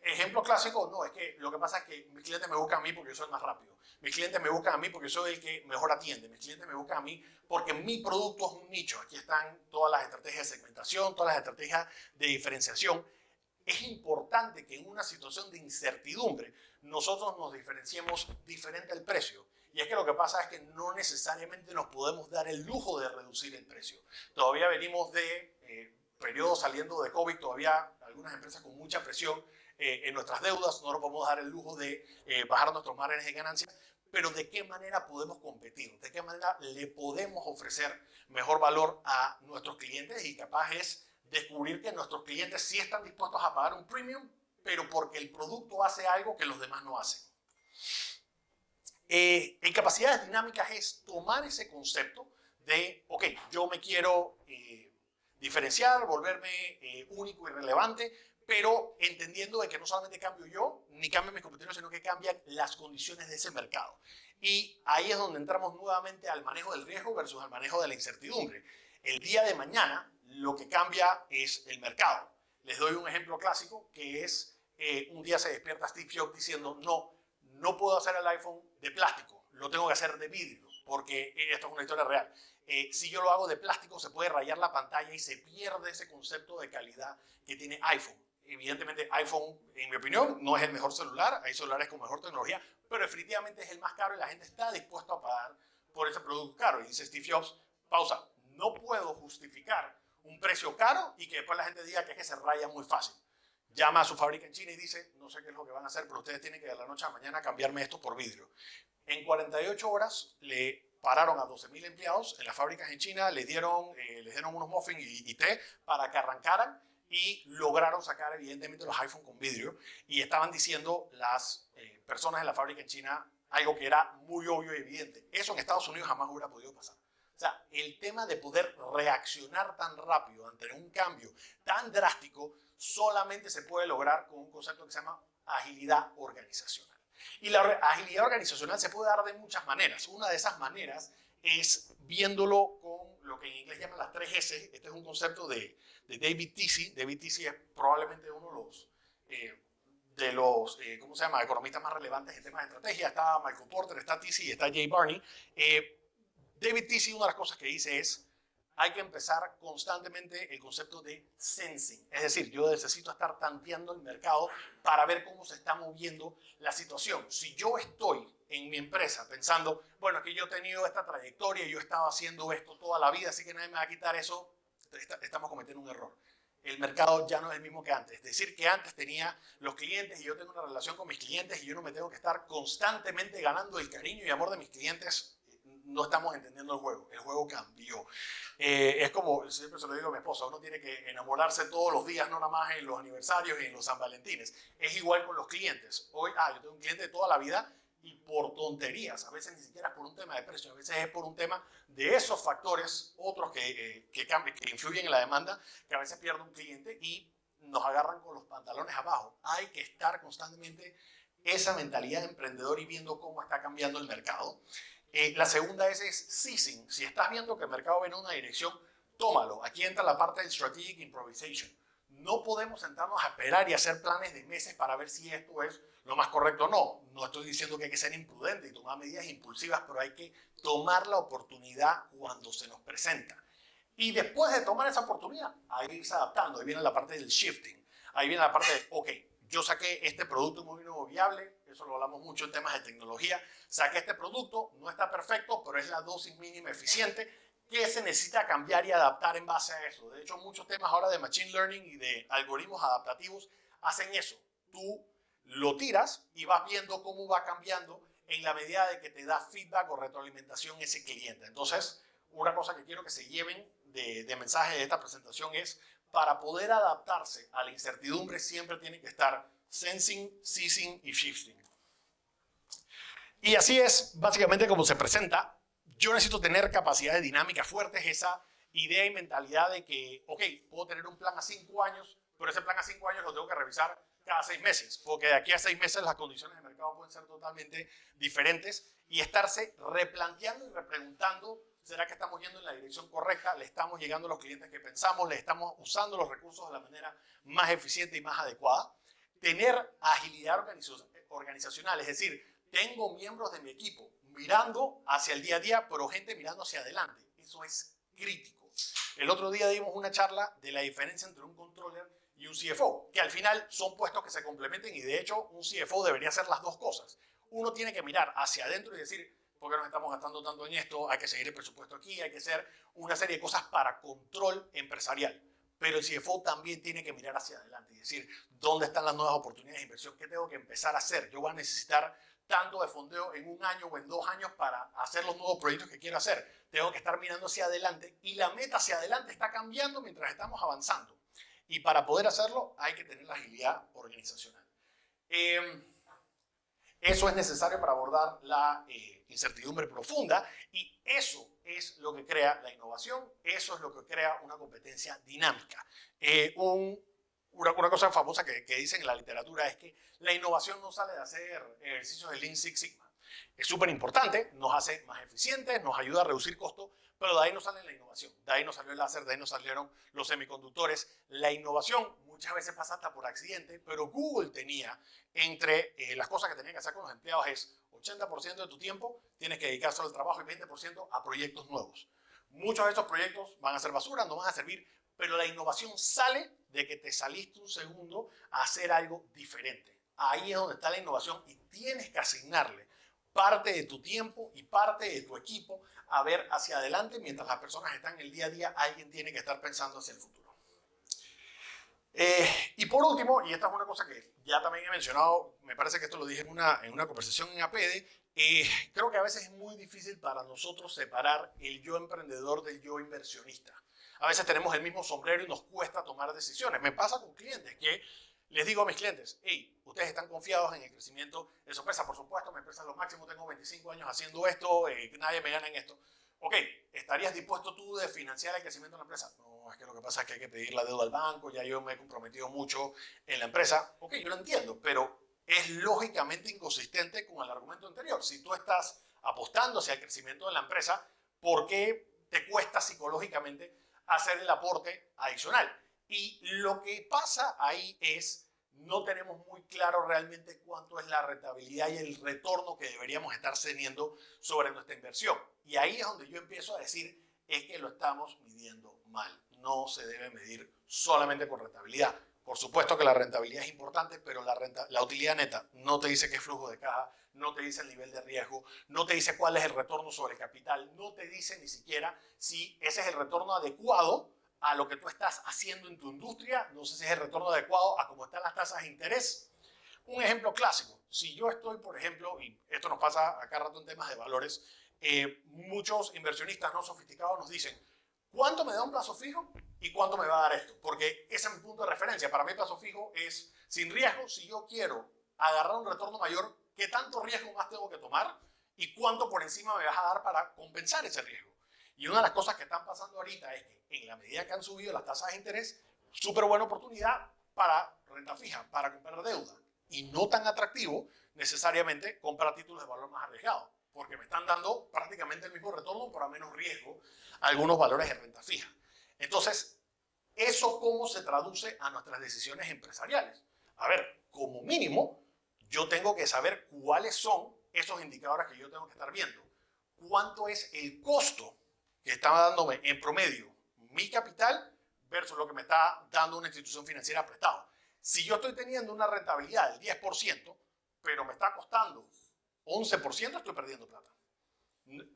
Ejemplo clásico, no, es que lo que pasa es que mis clientes me buscan a mí porque yo soy el más rápido. Mis clientes me buscan a mí porque soy el que mejor atiende. Mis clientes me buscan a mí porque mi producto es un nicho. Aquí están todas las estrategias de segmentación, todas las estrategias de diferenciación. es importante que en una situación de incertidumbre nosotros nos diferenciemos diferente al precio. Y es que lo que pasa es que no necesariamente nos podemos dar el lujo de reducir el precio. Todavía venimos de periodos saliendo de COVID, todavía algunas empresas con mucha presión en nuestras deudas, no nos podemos dar el lujo de bajar nuestros márgenes de ganancias, pero ¿de qué manera podemos competir? ¿De qué manera le podemos ofrecer mejor valor a nuestros clientes? Y capaz es descubrir que nuestros clientes sí están dispuestos a pagar un premium, pero porque el producto hace algo que los demás no hacen. En capacidades dinámicas es tomar ese concepto de, ok, yo me quiero diferenciar, volverme único y relevante, pero entendiendo de que no solamente cambio yo, ni cambian mis competidores, sino que cambian las condiciones de ese mercado. Y ahí es donde entramos nuevamente al manejo del riesgo versus al manejo de la incertidumbre. El día de mañana lo que cambia es el mercado. Les doy un ejemplo clásico que es un día se despierta Steve Jobs diciendo no puedo hacer el iPhone de plástico, lo tengo que hacer de vidrio, porque esto es una historia real. Si yo lo hago de plástico se puede rayar la pantalla y se pierde ese concepto de calidad que tiene iPhone. Evidentemente iPhone, en mi opinión, no es el mejor celular, hay celulares con mejor tecnología, pero definitivamente es el más caro y la gente está dispuesta a pagar por ese producto caro. Y dice Steve Jobs, pausa, no puedo justificar un precio caro y que después la gente diga que es que se raya muy fácil. Llama a su fábrica en China y dice, no sé qué es lo que van a hacer, pero ustedes tienen que de la noche a la mañana cambiarme esto por vidrio. En 48 horas le pararon a 12.000 empleados en las fábricas en China, les dieron unos muffins y té para que arrancaran y lograron sacar evidentemente los iPhone con vidrio y estaban diciendo las personas en la fábrica en China algo que era muy obvio y evidente. Eso en Estados Unidos jamás hubiera podido pasar. O sea, el tema de poder reaccionar tan rápido ante un cambio tan drástico solamente se puede lograr con un concepto que se llama agilidad organizacional. Y la agilidad organizacional se puede dar de muchas maneras. Una de esas maneras es viéndolo con lo que en inglés llaman las 3S. Este es un concepto de David Teasey. David Teasey es probablemente uno de los ¿cómo se llama?, economistas más relevantes en temas de estrategia. Está Michael Porter, está Teasey y está Jay Barney. David Teasey, una de las cosas que dice es hay que empezar constantemente el concepto de sensing. Es decir, yo necesito estar tanteando el mercado para ver cómo se está moviendo la situación. Si yo estoy en mi empresa pensando, bueno, que yo he tenido esta trayectoria, yo he estado haciendo esto toda la vida, así que nadie me va a quitar eso, estamos cometiendo un error. El mercado ya no es el mismo que antes. Es decir, que antes tenía los clientes y yo tengo una relación con mis clientes y yo no me tengo que estar constantemente ganando el cariño y amor de mis clientes. No estamos entendiendo el juego cambió. Es como, siempre se lo digo a mi esposa, uno tiene que enamorarse todos los días, no nada más en los aniversarios y en los San Valentines. Es igual con los clientes. Hoy, yo tengo un cliente de toda la vida y por tonterías, a veces ni siquiera es por un tema de precio, a veces es por un tema de esos factores, otros que influyen en la demanda, que a veces pierde un cliente y nos agarran con los pantalones abajo. Hay que estar constantemente esa mentalidad de emprendedor y viendo cómo está cambiando el mercado. La segunda es seizing. Si estás viendo que el mercado viene en una dirección, tómalo. Aquí entra la parte del strategic improvisation. No podemos sentarnos a esperar y hacer planes de meses para ver si esto es lo más correcto o no. No estoy diciendo que hay que ser imprudente y tomar medidas impulsivas, pero hay que tomar la oportunidad cuando se nos presenta. Y después de tomar esa oportunidad, ahí irse adaptando. Ahí viene la parte del shifting. Ahí viene la parte de, ok, yo saqué este producto muy nuevo viable, eso lo hablamos mucho en temas de tecnología, saqué este producto, no está perfecto, pero es la dosis mínima eficiente, que se necesita cambiar y adaptar en base a eso. De hecho, muchos temas ahora de machine learning y de algoritmos adaptativos hacen eso. Tú lo tiras y vas viendo cómo va cambiando en la medida de que te da feedback o retroalimentación ese cliente. Entonces, una cosa que quiero que se lleven de mensaje de esta presentación es, para poder adaptarse a la incertidumbre siempre tiene que estar sensing, seizing y shifting. Y así es básicamente como se presenta. Yo necesito tener capacidades dinámicas fuertes, esa idea y mentalidad de que, ok, puedo tener un plan a 5 años, pero ese plan a 5 años lo tengo que revisar cada 6 meses, porque de aquí a 6 meses las condiciones de mercado pueden ser totalmente diferentes y estarse replanteando y repreguntando, ¿será que estamos yendo en la dirección correcta? ¿Le estamos llegando a los clientes que pensamos? ¿Le estamos usando los recursos de la manera más eficiente y más adecuada? Tener agilidad organizacional, es decir, tengo miembros de mi equipo mirando hacia el día a día, pero gente mirando hacia adelante. Eso es crítico. El otro día dimos una charla de la diferencia entre un controller y un CFO, que al final son puestos que se complementen y de hecho un CFO debería hacer las dos cosas. Uno tiene que mirar hacia adentro y decir, ¿por qué nos estamos gastando tanto en esto? Hay que seguir el presupuesto aquí, hay que hacer una serie de cosas para control empresarial. Pero el CFO también tiene que mirar hacia adelante y decir, ¿dónde están las nuevas oportunidades de inversión? ¿Qué tengo que empezar a hacer? Yo voy a necesitar tanto de fondeo en 1 año o en 2 años para hacer los nuevos proyectos que quiero hacer. Tengo que estar mirando hacia adelante y la meta hacia adelante está cambiando mientras estamos avanzando. Y para poder hacerlo hay que tener la agilidad organizacional. Eso es necesario para abordar la incertidumbre profunda y eso es lo que crea la innovación, eso es lo que crea una competencia dinámica. Una cosa famosa que dicen en la literatura es que la innovación no sale de hacer ejercicios de Lean Six Sigma. Es súper importante, nos hace más eficientes, nos ayuda a reducir costos, pero de ahí no sale la innovación. De ahí no salió el láser, de ahí no salieron los semiconductores. La innovación muchas veces pasa hasta por accidente, pero Google tenía entre las cosas que tenía que hacer con los empleados es 80% de tu tiempo tienes que dedicárselo al trabajo y 20% a proyectos nuevos. Muchos de estos proyectos van a ser basura, no van a servir, pero la innovación sale de que te saliste un segundo a hacer algo diferente. Ahí es donde está la innovación y tienes que asignarle parte de tu tiempo y parte de tu equipo a ver hacia adelante mientras las personas están en el día a día. Alguien tiene que estar pensando hacia el futuro. Y por último, y esta es una cosa que ya también he mencionado, me parece que esto lo dije en una conversación en APEDE, creo que a veces es muy difícil para nosotros separar el yo emprendedor del yo inversionista. A veces tenemos el mismo sombrero y nos cuesta tomar decisiones. Me pasa con clientes que les digo a mis clientes, hey, ustedes están confiados en el crecimiento de su empresa. Por supuesto, mi empresa es lo máximo, tengo 25 años haciendo esto, nadie me gana en esto. Ok, ¿estarías dispuesto tú de financiar el crecimiento de la empresa? No, es que lo que pasa es que hay que pedir la deuda al banco, ya yo me he comprometido mucho en la empresa. Ok, yo lo entiendo, pero es lógicamente inconsistente con el argumento anterior. Si tú estás apostando hacia el crecimiento de la empresa, ¿por qué te cuesta psicológicamente hacer el aporte adicional? Y lo que pasa ahí es, no tenemos muy claro realmente cuánto es la rentabilidad y el retorno que deberíamos estar teniendo sobre nuestra inversión. Y ahí es donde yo empiezo a decir, es que lo estamos midiendo mal. No se debe medir solamente con rentabilidad. Por supuesto que la rentabilidad es importante, pero la utilidad neta no te dice qué es flujo de caja, no te dice el nivel de riesgo, no te dice cuál es el retorno sobre el capital, no te dice ni siquiera si ese es el retorno adecuado a lo que tú estás haciendo en tu industria, no sé si es el retorno adecuado a cómo están las tasas de interés. Un ejemplo clásico, si yo estoy, por ejemplo, y esto nos pasa acá rato en temas de valores, muchos inversionistas no sofisticados nos dicen, ¿cuánto me da un plazo fijo y cuánto me va a dar esto? Porque ese es mi punto de referencia. Para mí el plazo fijo es sin riesgo. Si yo quiero agarrar un retorno mayor, ¿qué tanto riesgo más tengo que tomar? ¿Y cuánto por encima me vas a dar para compensar ese riesgo? Y una de las cosas que están pasando ahorita es que en la medida que han subido las tasas de interés, súper buena oportunidad para renta fija, para comprar deuda. Y no tan atractivo necesariamente comprar títulos de valor más arriesgados, porque me están dando prácticamente el mismo retorno, pero a menos riesgo, algunos valores de renta fija. Entonces, ¿eso cómo se traduce a nuestras decisiones empresariales? A ver, como mínimo, yo tengo que saber cuáles son esos indicadores que yo tengo que estar viendo. ¿Cuánto es el costo que está dándome en promedio mi capital versus lo que me está dando una institución financiera prestado? Si yo estoy teniendo una rentabilidad del 10%, pero me está costando 11%, estoy perdiendo plata.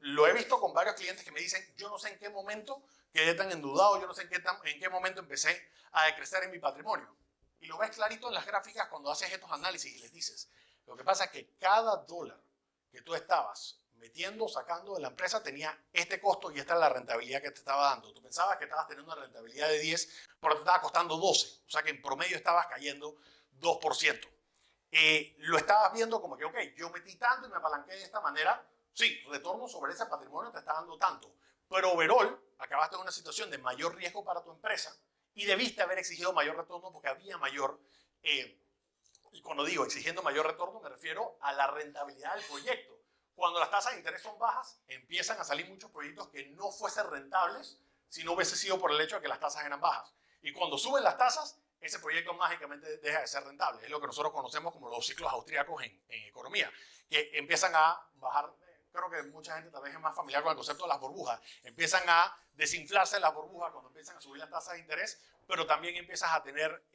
Lo he visto con varios clientes que me dicen, yo no sé en qué momento quedé tan endeudado, yo no sé en qué momento empecé a decrecer en mi patrimonio. Y lo ves clarito en las gráficas cuando haces estos análisis y les dices, lo que pasa es que cada dólar que tú estabas metiendo, sacando de la empresa tenía este costo y esta es la rentabilidad que te estaba dando. Tú pensabas que estabas teniendo una rentabilidad de 10, pero te estaba costando 12. O sea que en promedio estabas cayendo 2%. Lo estabas viendo como que, ok, yo metí tanto y me apalanqué de esta manera. Sí, retorno sobre ese patrimonio te está dando tanto. Pero overall, acabaste en una situación de mayor riesgo para tu empresa y debiste haber exigido mayor retorno porque había mayor... y cuando digo exigiendo mayor retorno, me refiero a la rentabilidad del proyecto. Cuando las tasas de interés son bajas, empiezan a salir muchos proyectos que no fuesen rentables si no hubiese sido por el hecho de que las tasas eran bajas. Y cuando suben las tasas, ese proyecto mágicamente deja de ser rentable. Es lo que nosotros conocemos como los ciclos austríacos en economía, que empiezan a bajar. Creo que mucha gente tal vez es más familiar con el concepto de las burbujas. Empiezan a desinflarse las burbujas cuando empiezan a subir las tasas de interés, pero también empiezas a tener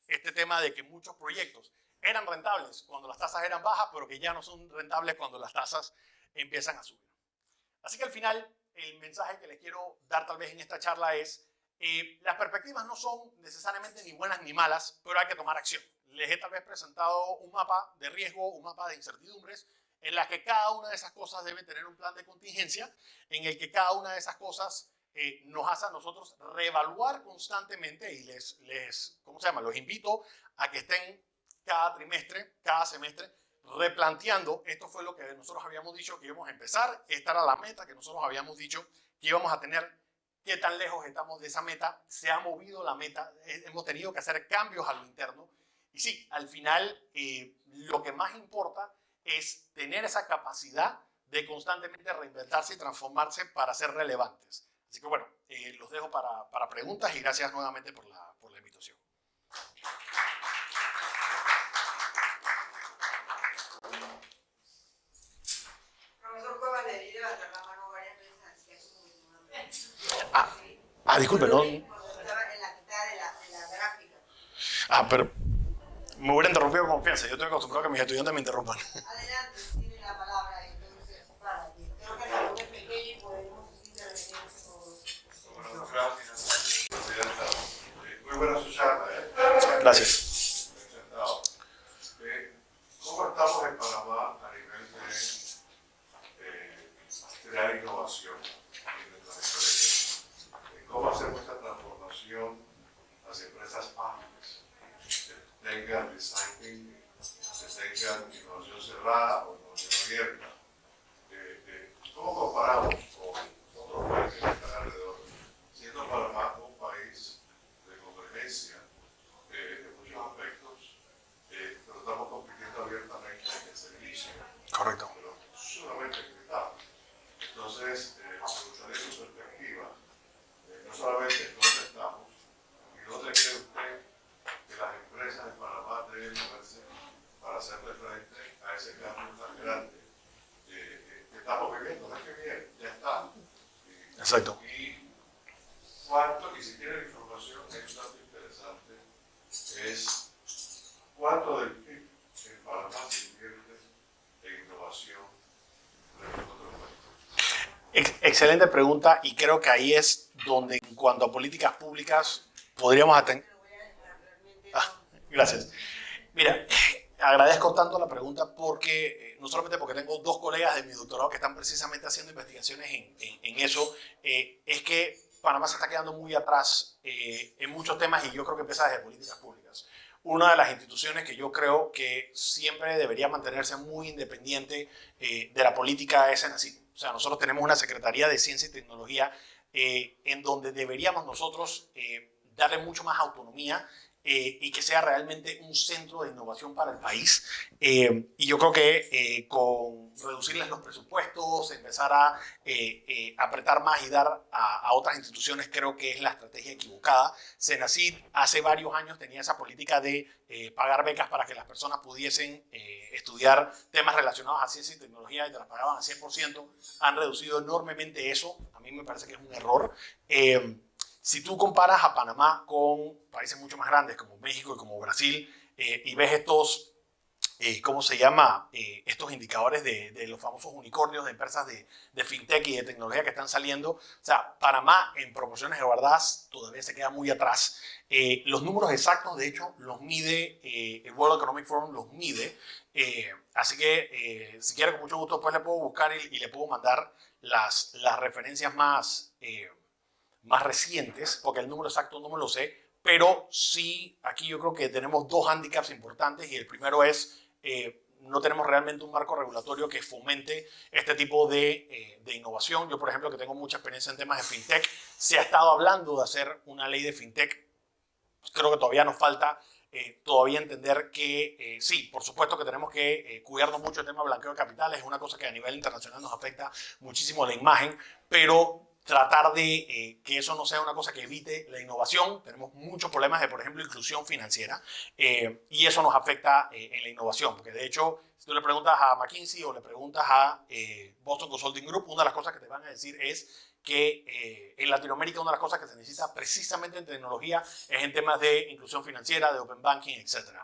este tema de que muchos proyectos eran rentables cuando las tasas eran bajas, pero que ya no son rentables cuando las tasas empiezan a subir. Así que al final, el mensaje que les quiero dar tal vez en esta charla es, las perspectivas no son necesariamente ni buenas ni malas, pero hay que tomar acción. Les he tal vez presentado un mapa de riesgo, un mapa de incertidumbres, en la que cada una de esas cosas debe tener un plan de contingencia, en el que cada una de esas cosas nos hace a nosotros reevaluar constantemente y ¿cómo se llama? Los invito a que estén cada trimestre, cada semestre, replanteando. Esto fue lo que nosotros habíamos dicho que íbamos a empezar, esta era la meta que nosotros habíamos dicho que íbamos a tener, qué tan lejos estamos de esa meta, se ha movido la meta, hemos tenido que hacer cambios a lo interno. Y sí, al final lo que más importa es tener esa capacidad de constantemente reinventarse y transformarse para ser relevantes. Así que bueno, los dejo para preguntas y gracias nuevamente por la invitación. Profesor Cuevas, le di levantar la mano varias veces, así que es Disculpe, ¿no? Estaba en la mitad de la gráfica. Pero me hubiera interrumpido con confianza. Yo estoy acostumbrado a que mis estudiantes me interrumpan. Adelante, tiene la palabra, entonces, para que creo que la pregunta es pequeña y podemos intervenir todos. Bueno, gracias, presidenta. Muy buena su charla, Gracias. ¿Cómo estamos en Panamá a nivel de crear innovación en nuestras empresas? ¿Cómo hacemos esta transformación hacia empresas ágiles? Que tengan design thinking, que tengan innovación cerrada o innovación abierta. ¿Cómo comparamos con otros países que están alrededor? Siendo Panamá un país de convergencia en muchos aspectos, pero estamos compitiendo abiertamente en el servicio. Correcto. Pero sumamente limitado. Entonces, me gustaría su perspectiva, no solamente en dónde estamos, y dónde cree usted que las empresas de Panamá deben moverse para hacerle frente a ese cambio tan grande que estamos viviendo. No es que bien, ya está. Exacto. Y cuánto, y si tienen información, hay un dato interesante, es cuánto del PIB en Panamá se invierte en innovación respecto a otros países. Excelente pregunta y creo que ahí es donde en cuanto a políticas públicas podríamos atender. Gracias. Mira, agradezco tanto la pregunta porque no solamente porque tengo dos colegas de mi doctorado que están precisamente haciendo investigaciones en eso, es que Panamá se está quedando muy atrás en muchos temas y yo creo que empieza desde políticas públicas. Una de las instituciones que yo creo que siempre debería mantenerse muy independiente de la política es SENACYT. O sea, nosotros tenemos una Secretaría de Ciencia y Tecnología en donde deberíamos nosotros darle mucho más autonomía y que sea realmente un centro de innovación para el país. Y yo creo que con reducirles los presupuestos, empezar a apretar más y dar a otras instituciones, creo que es la estrategia equivocada. SENACYT hace varios años tenía esa política de pagar becas para que las personas pudiesen estudiar temas relacionados a ciencia y tecnología y te las pagaban al 100%. Han reducido enormemente eso. A mí me parece que es un error. Si tú comparas a Panamá con países mucho más grandes como México y como Brasil y ves estos, ¿cómo se llama? Estos indicadores de los famosos unicornios de empresas de fintech y de tecnología que están saliendo. O sea, Panamá en proporciones guardadas todavía se queda muy atrás. Los números exactos, de hecho, los mide, el World Economic Forum los mide. Así que si quiere, con mucho gusto, pues le puedo buscar y le puedo mandar las referencias más recientes, porque el número exacto no me lo sé, pero sí, aquí yo creo que tenemos dos hándicaps importantes y el primero es no tenemos realmente un marco regulatorio que fomente este tipo de innovación. Yo, por ejemplo, que tengo mucha experiencia en temas de fintech, se ha estado hablando de hacer una ley de fintech. Creo que todavía nos falta todavía entender que sí, por supuesto que tenemos que cuidarnos mucho el tema de blanqueo de capitales, es una cosa que a nivel internacional nos afecta muchísimo la imagen, pero tratar de que eso no sea una cosa que evite la innovación. Tenemos muchos problemas de, por ejemplo, inclusión financiera, y eso nos afecta en la innovación, porque de hecho, si tú le preguntas a McKinsey o le preguntas a Boston Consulting Group, una de las cosas que te van a decir es que en Latinoamérica una de las cosas que se necesita precisamente en tecnología es en temas de inclusión financiera, de open banking, etc.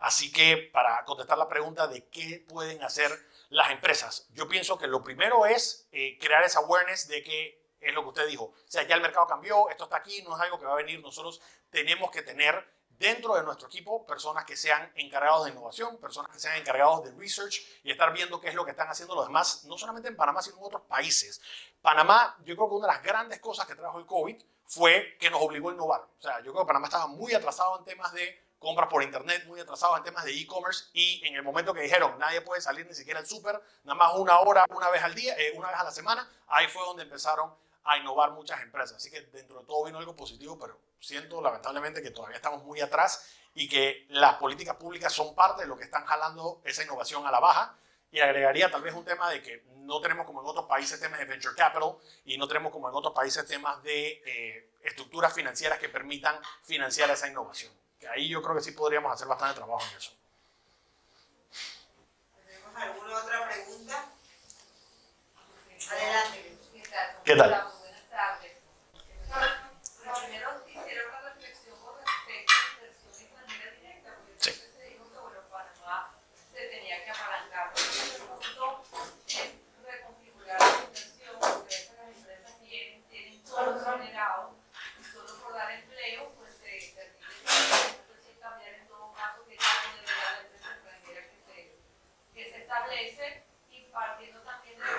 Así que para contestar la pregunta de qué pueden hacer las empresas, yo pienso que lo primero es crear esa awareness de que es lo que usted dijo. O sea, ya el mercado cambió, esto está aquí, no es algo que va a venir. Nosotros tenemos que tener dentro de nuestro equipo personas que sean encargados de innovación, personas que sean encargados de research y estar viendo qué es lo que están haciendo los demás, no solamente en Panamá, sino en otros países. Panamá, yo creo que una de las grandes cosas que trajo el COVID fue que nos obligó a innovar. O sea, yo creo que Panamá estaba muy atrasado en temas de compras por internet, muy atrasado en temas de e-commerce, y en el momento que dijeron nadie puede salir ni siquiera al súper, nada más una hora, una vez al día, una vez a la semana, ahí fue donde empezaron a innovar muchas empresas. Así que dentro de todo vino algo positivo, pero siento lamentablemente que todavía estamos muy atrás y que las políticas públicas son parte de lo que están jalando esa innovación a la baja. Y agregaría tal vez un tema de que no tenemos como en otros países temas de venture capital y no tenemos como en otros países temas de estructuras financieras que permitan financiar esa innovación. Que ahí yo creo que sí podríamos hacer bastante trabajo en eso. ¿Tenemos alguna otra pregunta? Adelante. ¿Qué tal? Hola, buenas tardes. Primero quisiera una reflexión con respecto a la inversión extranjera directa, porque Sí. siempre se dijo que bueno, Panamá se tenía que apalancar. El punto es reconfigurar la inversión, porque las empresas tienen todo generado y solo por dar empleo, pues se permite cambiar en todo caso qué tipo de la empresa extranjera que se establece, y partiendo también de la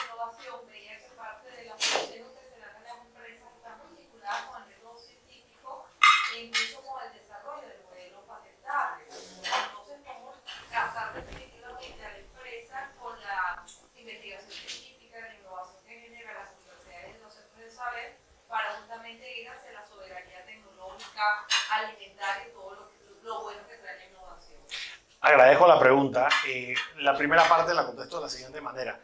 innovación, veía que parte de la función que se dan a las empresas está muy vinculada con el método científico e incluso con el desarrollo del modelo patentable. Entonces, ¿cómo casar definitivamente a la empresa con la investigación científica, la innovación que genera las universidades y los centros de saber para justamente ir hacia la soberanía tecnológica, alimentaria y todo lo bueno que trae la innovación? Agradezco la pregunta. La primera parte la contesto de la siguiente manera.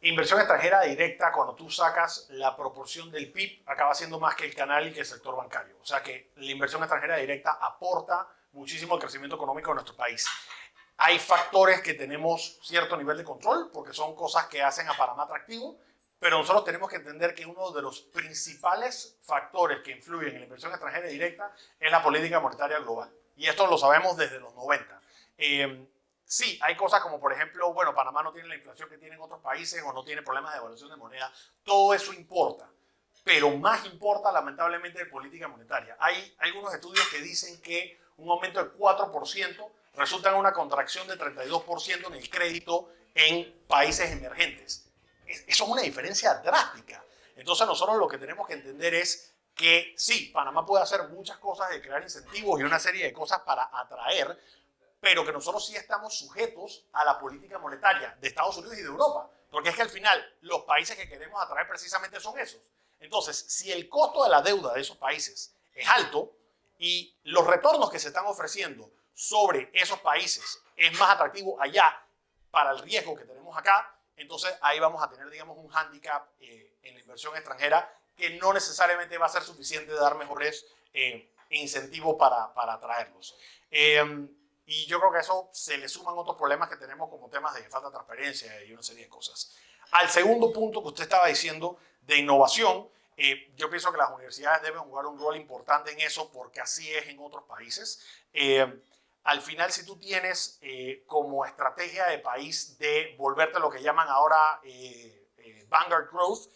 Inversión extranjera directa, cuando tú sacas la proporción del PIB, acaba siendo más que el canal y que el sector bancario. O sea que la inversión extranjera directa aporta muchísimo al crecimiento económico de nuestro país. Hay factores que tenemos cierto nivel de control, porque son cosas que hacen a Panamá atractivo, pero nosotros tenemos que entender que uno de los principales factores que influyen en la inversión extranjera directa es la política monetaria global. Y esto lo sabemos desde los 90. Sí, hay cosas como, por ejemplo, bueno, Panamá no tiene la inflación que tienen otros países o no tiene problemas de devaluación de moneda. Todo eso importa, pero más importa, lamentablemente, la política monetaria. Hay algunos estudios que dicen que un aumento de 4% resulta en una contracción de 32% en el crédito en países emergentes. Eso es una diferencia drástica. Entonces nosotros lo que tenemos que entender es que sí, Panamá puede hacer muchas cosas de crear incentivos y una serie de cosas para atraer, pero que nosotros sí estamos sujetos a la política monetaria de Estados Unidos y de Europa, porque es que al final los países que queremos atraer precisamente son esos. Entonces, si el costo de la deuda de esos países es alto y los retornos que se están ofreciendo sobre esos países es más atractivo allá para el riesgo que tenemos acá, entonces ahí vamos a tener, digamos, un hándicap en la inversión extranjera que no necesariamente va a ser suficiente de dar mejores incentivos para atraerlos. Y yo creo que a eso se le suman otros problemas que tenemos como temas de falta de transparencia y una serie de cosas. Al segundo punto que usted estaba diciendo de innovación, yo pienso que las universidades deben jugar un rol importante en eso porque así es en otros países. Al final, si tú tienes como estrategia de país de volverte lo que llaman ahora Vanguard Growth,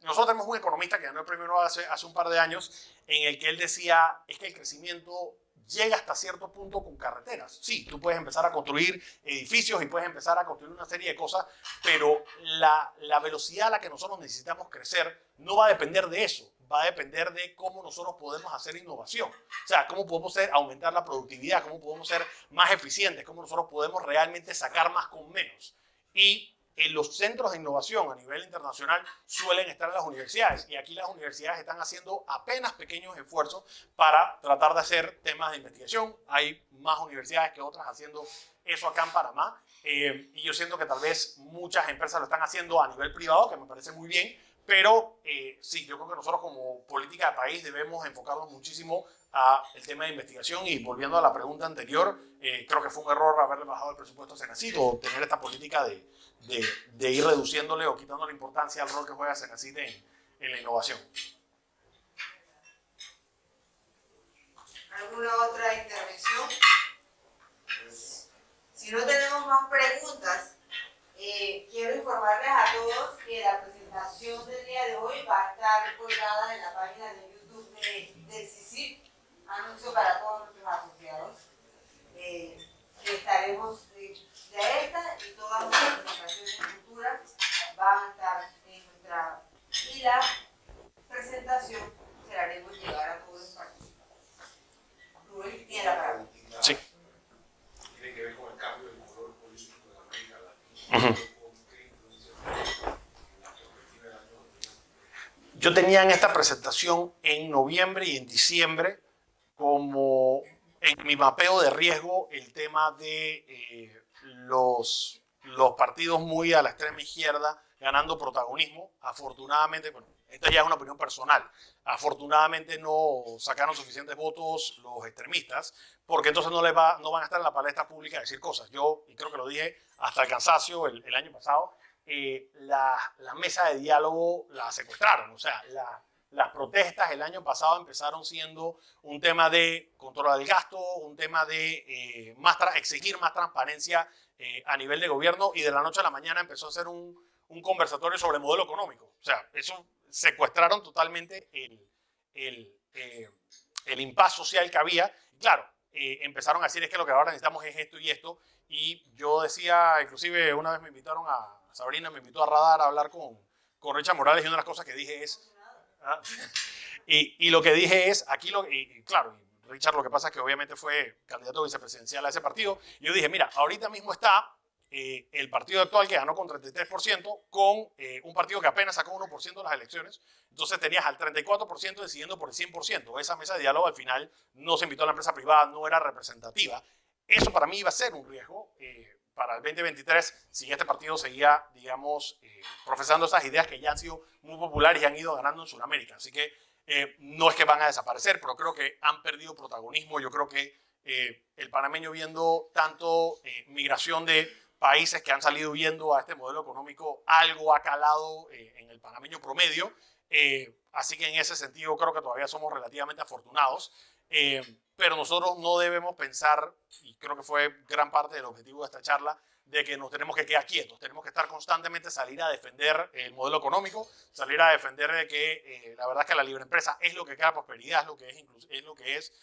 nosotros tenemos un economista que ganó el premio Nobel hace un par de años en el que él decía es que el crecimiento llega hasta cierto punto con carreteras. Sí, tú puedes empezar a construir edificios y puedes empezar a construir una serie de cosas, pero la velocidad a la que nosotros necesitamos crecer no va a depender de eso. Va a depender de cómo nosotros podemos hacer innovación. O sea, cómo podemos aumentar la productividad, cómo podemos ser más eficientes, cómo nosotros podemos realmente sacar más con menos. Y en los centros de innovación a nivel internacional suelen estar en las universidades. Y aquí las universidades están haciendo apenas pequeños esfuerzos para tratar de hacer temas de investigación. Hay más universidades que otras haciendo eso acá en Panamá. Y yo siento que tal vez muchas empresas lo están haciendo a nivel privado, que me parece muy bien, pero sí, yo creo que nosotros como política de país debemos enfocarnos muchísimo a el tema de investigación. Y volviendo a la pregunta anterior, creo que fue un error haberle bajado el presupuesto a Cenacit o tener esta política de ir reduciéndole o quitándole importancia al rol que juega Cenacit en la innovación. ¿Alguna otra intervención? Si no tenemos más preguntas, quiero informarles a todos que la presentación del día de hoy va a estar colgada en la página de YouTube del CICIP, anuncio para todos nuestros asociados. Que estaremos de esta y todas las presentaciones futuras van a estar en nuestra, y la presentación se la haremos llegar a todos los participantes. Rubén tiene la palabra. Sí. Tiene que ver con el cambio del color político de América Latina. Yo tenía en esta presentación en noviembre y en diciembre como en mi mapeo de riesgo el tema de los partidos muy a la extrema izquierda ganando protagonismo. Afortunadamente, bueno, esta ya es una opinión personal, afortunadamente no sacaron suficientes votos los extremistas, porque entonces no van a estar en la palestra pública a decir cosas. Yo, y creo que lo dije hasta el cansancio el año pasado, la mesa de diálogo la secuestraron. O sea, las protestas el año pasado empezaron siendo un tema de control del gasto, un tema de exigir más transparencia a nivel de gobierno, y de la noche a la mañana empezó a ser un conversatorio sobre modelo económico. O sea, eso secuestraron totalmente el impasse social que había. Y claro, empezaron a decir es que lo que ahora necesitamos es esto y esto. Y yo decía, inclusive una vez me invitaron Sabrina me invitó a Radar a hablar con Richard Morales, y una de las cosas que dije es, y lo que dije es, aquí claro, Richard lo que pasa es que obviamente fue candidato vicepresidencial a ese partido, y yo dije, mira, ahorita mismo está el partido actual que ganó con 33% con un partido que apenas sacó 1% de las elecciones. Entonces tenías al 34% decidiendo por el 100%. Esa mesa de diálogo al final no se invitó a la empresa privada, no era representativa. Eso para mí iba a ser un riesgo para el 2023 si este partido seguía, digamos, profesando esas ideas que ya han sido muy populares y han ido ganando en Sudamérica. Así que no es que van a desaparecer, pero creo que han perdido protagonismo. Yo creo que el panameño, viendo tanto migración de países que han salido huyendo a este modelo económico, algo ha calado en el panameño promedio. Así que en ese sentido creo que todavía somos relativamente afortunados. Pero nosotros no debemos pensar, y creo que fue gran parte del objetivo de esta charla, de que nos tenemos que quedar quietos. Tenemos que estar constantemente, salir a defender el modelo económico, salir a defender de que la verdad es que la libre empresa es lo que crea prosperidad, es lo que es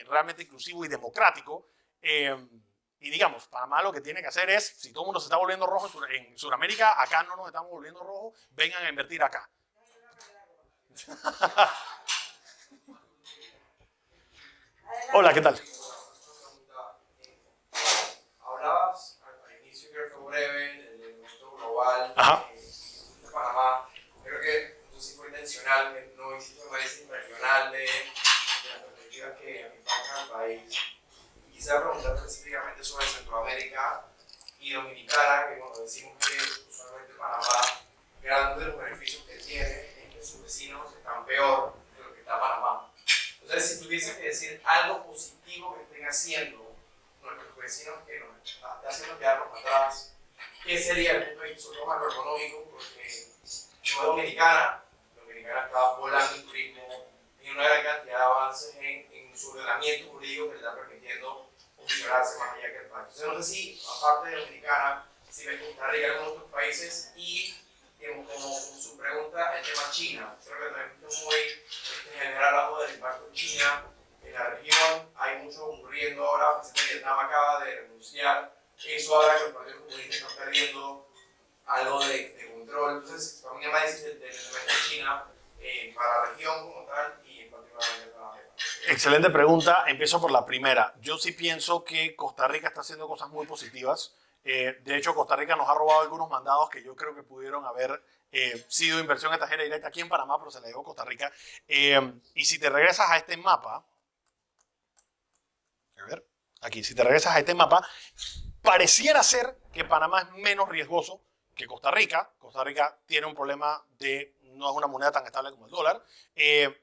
realmente inclusivo y democrático. Y digamos, Panamá lo que tiene que hacer es, si todo el mundo se está volviendo rojo en Sudamérica, acá no nos estamos volviendo rojos, vengan a invertir acá. Hola, ¿qué tal? Hablabas al inicio, creo que fue breve, del evento global de Panamá. Creo que no sé si fue intencional, que no existe una análisis regional de las perspectivas que impactan al país. Y quisiera preguntar específicamente sobre Centroamérica y Dominicana, que cuando decimos que usualmente Panamá, grandes de los beneficios que tiene es que sus vecinos están peor de lo que está Panamá. Entonces, si tuviese que decir algo positivo que estén haciendo nuestros vecinos que nos está haciendo quedarnos atrás, ¿qué sería el punto de vista macroeconómico? Porque yo Dominicana está volando en turismo, y una gran cantidad de avances en su ordenamiento jurídico que le está permitiendo posicionarse más allá que el país. Entonces, no sé si, aparte de Dominicana, si me gustaría ir a algunos otros países. Y como su pregunta, el tema China. Creo que también es muy general algo del impacto de China en la región. Hay mucho ocurriendo ahora. Vietnam acaba de renunciar. Eso habla que los partidos comunistas están perdiendo algo de control. Entonces, para mí, un análisis del elemento de China para la región como tal y en particularmente para la región. Excelente pregunta. Empiezo por la primera. Yo sí pienso que Costa Rica está haciendo cosas muy positivas. De hecho, Costa Rica nos ha robado algunos mandados que yo creo que pudieron haber sido inversión extranjera directa aquí en Panamá, pero se le dio a Costa Rica. Y si te regresas a este mapa, a ver, aquí, si te regresas a este mapa, Pareciera ser que Panamá es menos riesgoso que Costa Rica. Costa Rica tiene un problema de no es una moneda tan estable como el dólar.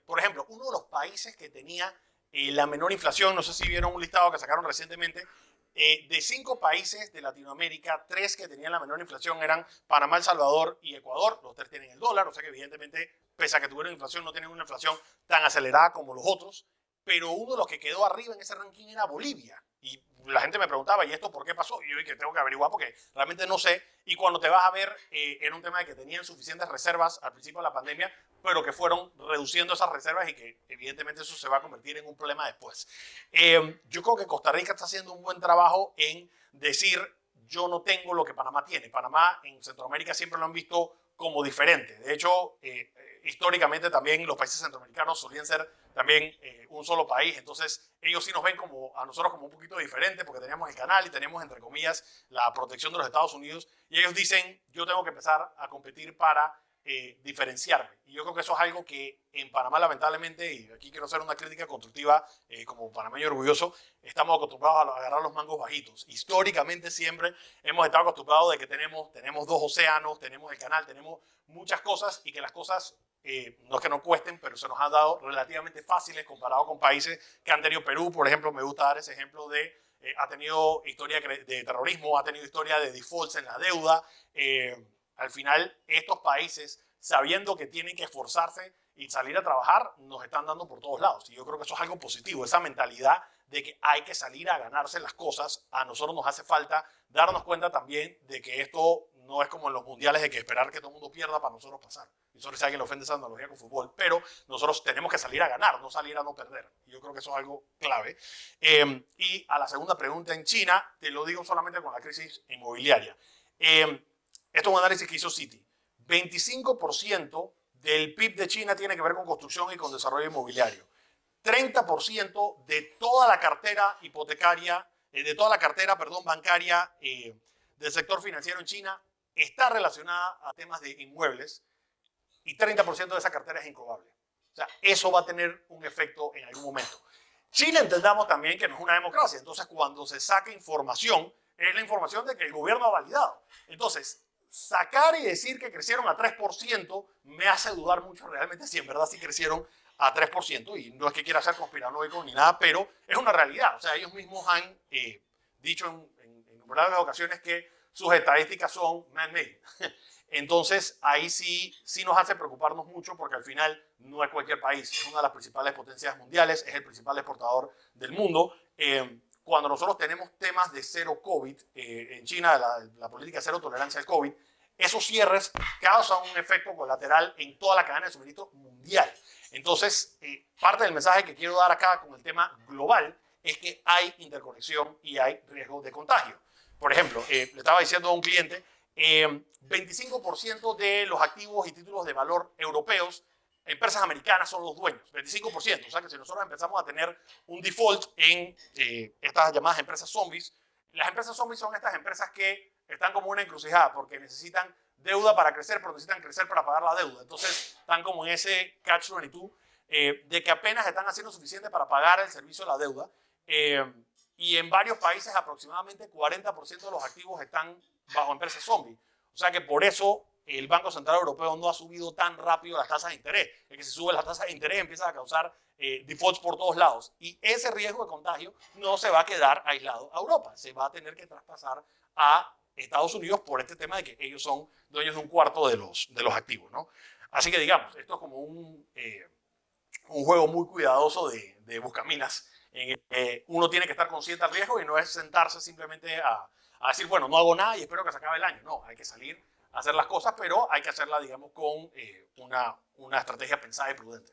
Por ejemplo, uno de los países que tenía la menor inflación, no sé si vieron un listado que sacaron recientemente, de 5 países de Latinoamérica, 3 que tenían la menor inflación eran Panamá, El Salvador y Ecuador. Los 3 tienen el dólar, o sea que evidentemente, pese a que tuvieron inflación, no tienen una inflación tan acelerada como los otros. Pero uno de los que quedó arriba en ese ranking era Bolivia. Y la gente me preguntaba, ¿y esto por qué pasó? Y yo dije, tengo que averiguar porque realmente no sé. Y cuando te vas a ver, era un tema de que tenían suficientes reservas al principio de la pandemia, pero que fueron reduciendo esas reservas y que evidentemente eso se va a convertir en un problema después. Yo creo que Costa Rica está haciendo un buen trabajo en decir, yo no tengo lo que Panamá tiene. Panamá en Centroamérica siempre lo han visto como diferente. De hecho, históricamente también los países centroamericanos solían ser también un solo país. Entonces, ellos sí nos ven como, a nosotros como un poquito diferente porque teníamos el canal y tenemos, entre comillas, la protección de los Estados Unidos. Y ellos dicen, yo tengo que empezar a competir para diferenciarme. Y yo creo que eso es algo que en Panamá, lamentablemente, y aquí quiero hacer una crítica constructiva como panameño orgulloso, estamos acostumbrados a agarrar los mangos bajitos. Históricamente siempre hemos estado acostumbrados de que tenemos 2 océanos, tenemos el canal, tenemos muchas cosas y que las cosas no es que no cuesten, pero se nos han dado relativamente fáciles comparado con países que han tenido. Perú, por ejemplo, me gusta dar ese ejemplo de ha tenido historia de terrorismo, ha tenido historia de defaults en la deuda. Al final, estos países, sabiendo que tienen que esforzarse y salir a trabajar, nos están dando por todos lados. Y yo creo que eso es algo positivo, esa mentalidad de que hay que salir a ganarse las cosas. A nosotros nos hace falta darnos cuenta también de que esto no es como en los mundiales de que esperar que todo el mundo pierda para nosotros pasar. Y solo si alguien le ofende esa analogía con fútbol, pero nosotros tenemos que salir a ganar, no salir a no perder. Y yo creo que eso es algo clave. Y a la segunda pregunta, en China, te lo digo solamente con la crisis inmobiliaria. Esto es un análisis que hizo Citi. 25% del PIB de China tiene que ver con construcción y con desarrollo inmobiliario. 30% de toda la cartera hipotecaria, de toda la cartera, bancaria del sector financiero en China está relacionada a temas de inmuebles y 30% de esa cartera es incobable. O sea, eso va a tener un efecto en algún momento. China, entendamos también que no es una democracia. Entonces, cuando se saca información, es la información de que el gobierno ha validado. Entonces, sacar y decir que crecieron a 3% me hace dudar mucho realmente si en verdad sí crecieron a 3%. Y no es que quiera ser conspiranoico ni nada, pero es una realidad. O sea, ellos mismos han dicho en innumerables ocasiones que sus estadísticas son man-made. Entonces, ahí sí nos hace preocuparnos mucho porque al final no es cualquier país. Es una de las principales potencias mundiales, es el principal exportador del mundo. Cuando nosotros tenemos temas de cero COVID, en China la política de cero tolerancia al COVID, esos cierres causan un efecto colateral en toda la cadena de suministro mundial. Entonces, parte del mensaje que quiero dar acá con el tema global es que hay interconexión y hay riesgo de contagio. Por ejemplo, le estaba diciendo a un cliente, 25% de los activos y títulos de valor europeos, empresas americanas son los dueños, 25%. O sea que si nosotros empezamos a tener un default en estas llamadas empresas zombies, las empresas zombies son estas empresas que están como una encrucijada porque necesitan deuda para crecer, pero necesitan crecer para pagar la deuda. Entonces están como en ese catch-22 de que apenas están haciendo suficiente para pagar el servicio de la deuda. Y en varios países aproximadamente 40% de los activos están bajo empresas zombies. O sea que por eso el Banco Central Europeo no ha subido tan rápido las tasas de interés. Es que si sube las tasas de interés empieza a causar defaults por todos lados. Y ese riesgo de contagio no se va a quedar aislado a Europa. Se va a tener que traspasar a Estados Unidos por este tema de que ellos son dueños de un cuarto de los activos, ¿no? Así que digamos, esto es como un juego muy cuidadoso de buscaminas. Uno tiene que estar consciente del riesgo y no es sentarse simplemente a decir, bueno, no hago nada y espero que se acabe el año. No, hay que salir a hacer las cosas, pero hay que hacerlas, digamos, con una estrategia pensada y prudente.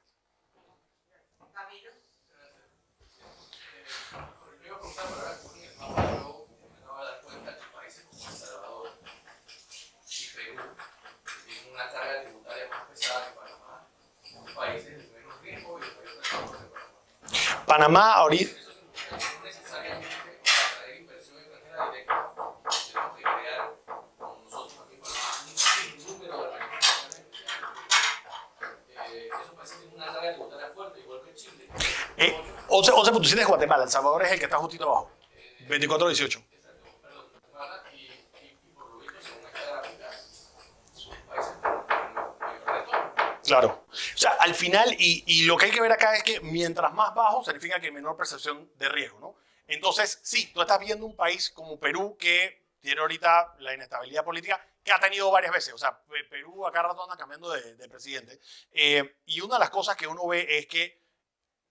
Camilo. Yo iba a preguntar, pero ahora con el mapa yo me acabo de dar cuenta que países como El Salvador y Perú tienen una carga tributaria más pesada que Panamá, son países de menos riesgo y de mayor recursos de Panamá. Panamá ahorita... Eso no necesariamente para atraer inversión extranjera directa tenemos que crear con nosotros aquí un número de organismos esos países tienen una carga tributaria fuerte, igual que Chile. 11.7 es Guatemala, El Salvador es el que está justito abajo, 24-18. Exacto, perdón. Claro. O sea, al final, y lo que hay que ver acá es que mientras más bajo significa que menor percepción de riesgo, ¿no? Entonces, sí, tú estás viendo un país como Perú que tiene ahorita la inestabilidad política que ha tenido varias veces. O sea, Perú acá rato anda cambiando de presidente. Y una de las cosas que uno ve es que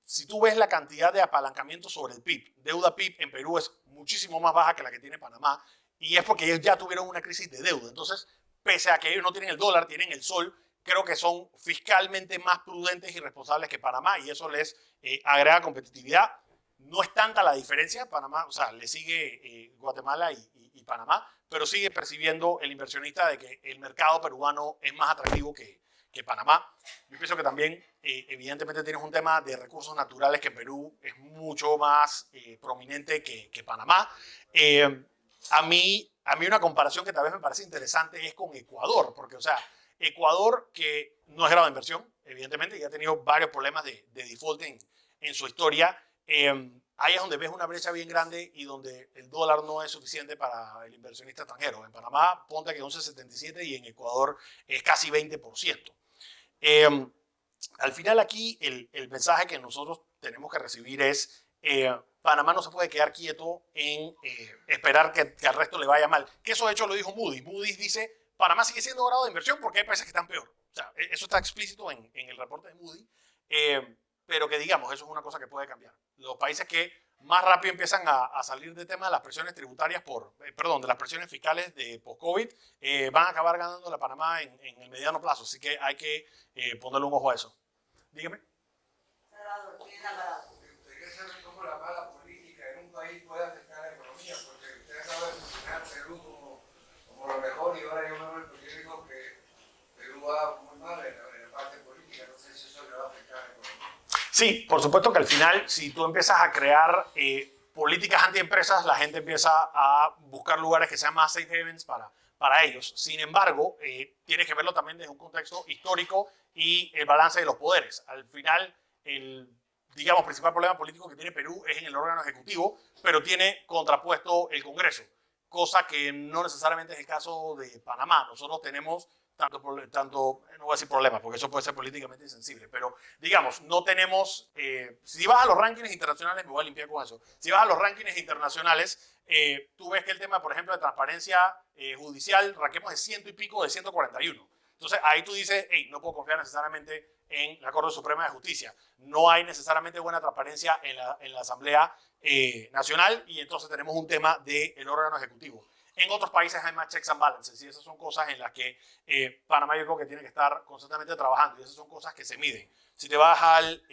si tú ves la cantidad de apalancamiento sobre el PIB, deuda PIB en Perú es muchísimo más baja que la que tiene Panamá, y es porque ellos ya tuvieron una crisis de deuda. Entonces, pese a que ellos no tienen el dólar, tienen el sol, creo que son fiscalmente más prudentes y responsables que Panamá, y eso les agrega competitividad. No es tanta la diferencia, Panamá, o sea, le sigue Guatemala y Panamá, pero sigue percibiendo el inversionista de que el mercado peruano es más atractivo que Panamá. Yo pienso que también, evidentemente, tienes un tema de recursos naturales que Perú es mucho más prominente que Panamá. A mí una comparación que tal vez me parece interesante es con Ecuador, porque, o sea, Ecuador, que no es grado de inversión, evidentemente, y ha tenido varios problemas de default en su historia, ahí es donde ves una brecha bien grande y donde el dólar no es suficiente para el inversionista extranjero. En Panamá, ponte que es 11,77 y en Ecuador es casi 20%. Al final aquí el mensaje que nosotros tenemos que recibir es Panamá no se puede quedar quieto en esperar que al resto le vaya mal. Que eso de hecho lo dijo Moody's. Moody's dice Panamá sigue siendo grado de inversión porque hay países que están peor. O sea, eso está explícito en el reporte de Moody's. Pero que digamos, eso es una cosa que puede cambiar. Los países que más rápido empiezan a salir del tema de las presiones tributarias de las presiones fiscales de post-COVID, van a acabar ganando la Panamá en el mediano plazo. Así que hay que ponerle un ojo a eso. Dígame. Salvador, tiene la palabra. Usted sabe cómo la mala política en un país puede afectar a la economía, porque ustedes saben funcionar Perú como lo mejor, y ahora yo veo en el periódico que Perú va muy mal en la parte política. No sé si eso le va a afectar a la economía. Sí, por supuesto que al final, si tú empiezas a crear políticas antiempresas, la gente empieza a buscar lugares que sean más safe havens para ellos. Sin embargo, tienes que verlo también desde un contexto histórico y el balance de los poderes. Al final, el, digamos, principal problema político que tiene Perú es en el órgano ejecutivo, pero tiene contrapuesto el Congreso, cosa que no necesariamente es el caso de Panamá. Nosotros tenemos tanto, no voy a decir problemas, porque eso puede ser políticamente insensible, pero digamos, no tenemos, si vas a los rankings internacionales, me voy a limpiar con eso, si vas a los rankings internacionales, tú ves que el tema, por ejemplo, de transparencia judicial, ranquemos de 100 y pico de 141. Entonces, ahí tú dices, hey, no puedo confiar necesariamente en la Corte Suprema de Justicia. No hay necesariamente buena transparencia en la Asamblea Nacional, y entonces tenemos un tema del órgano ejecutivo. En otros países hay más checks and balances, y esas son cosas en las que Panamá yo creo que tiene que estar constantemente trabajando, y esas son cosas que se miden. Si te vas al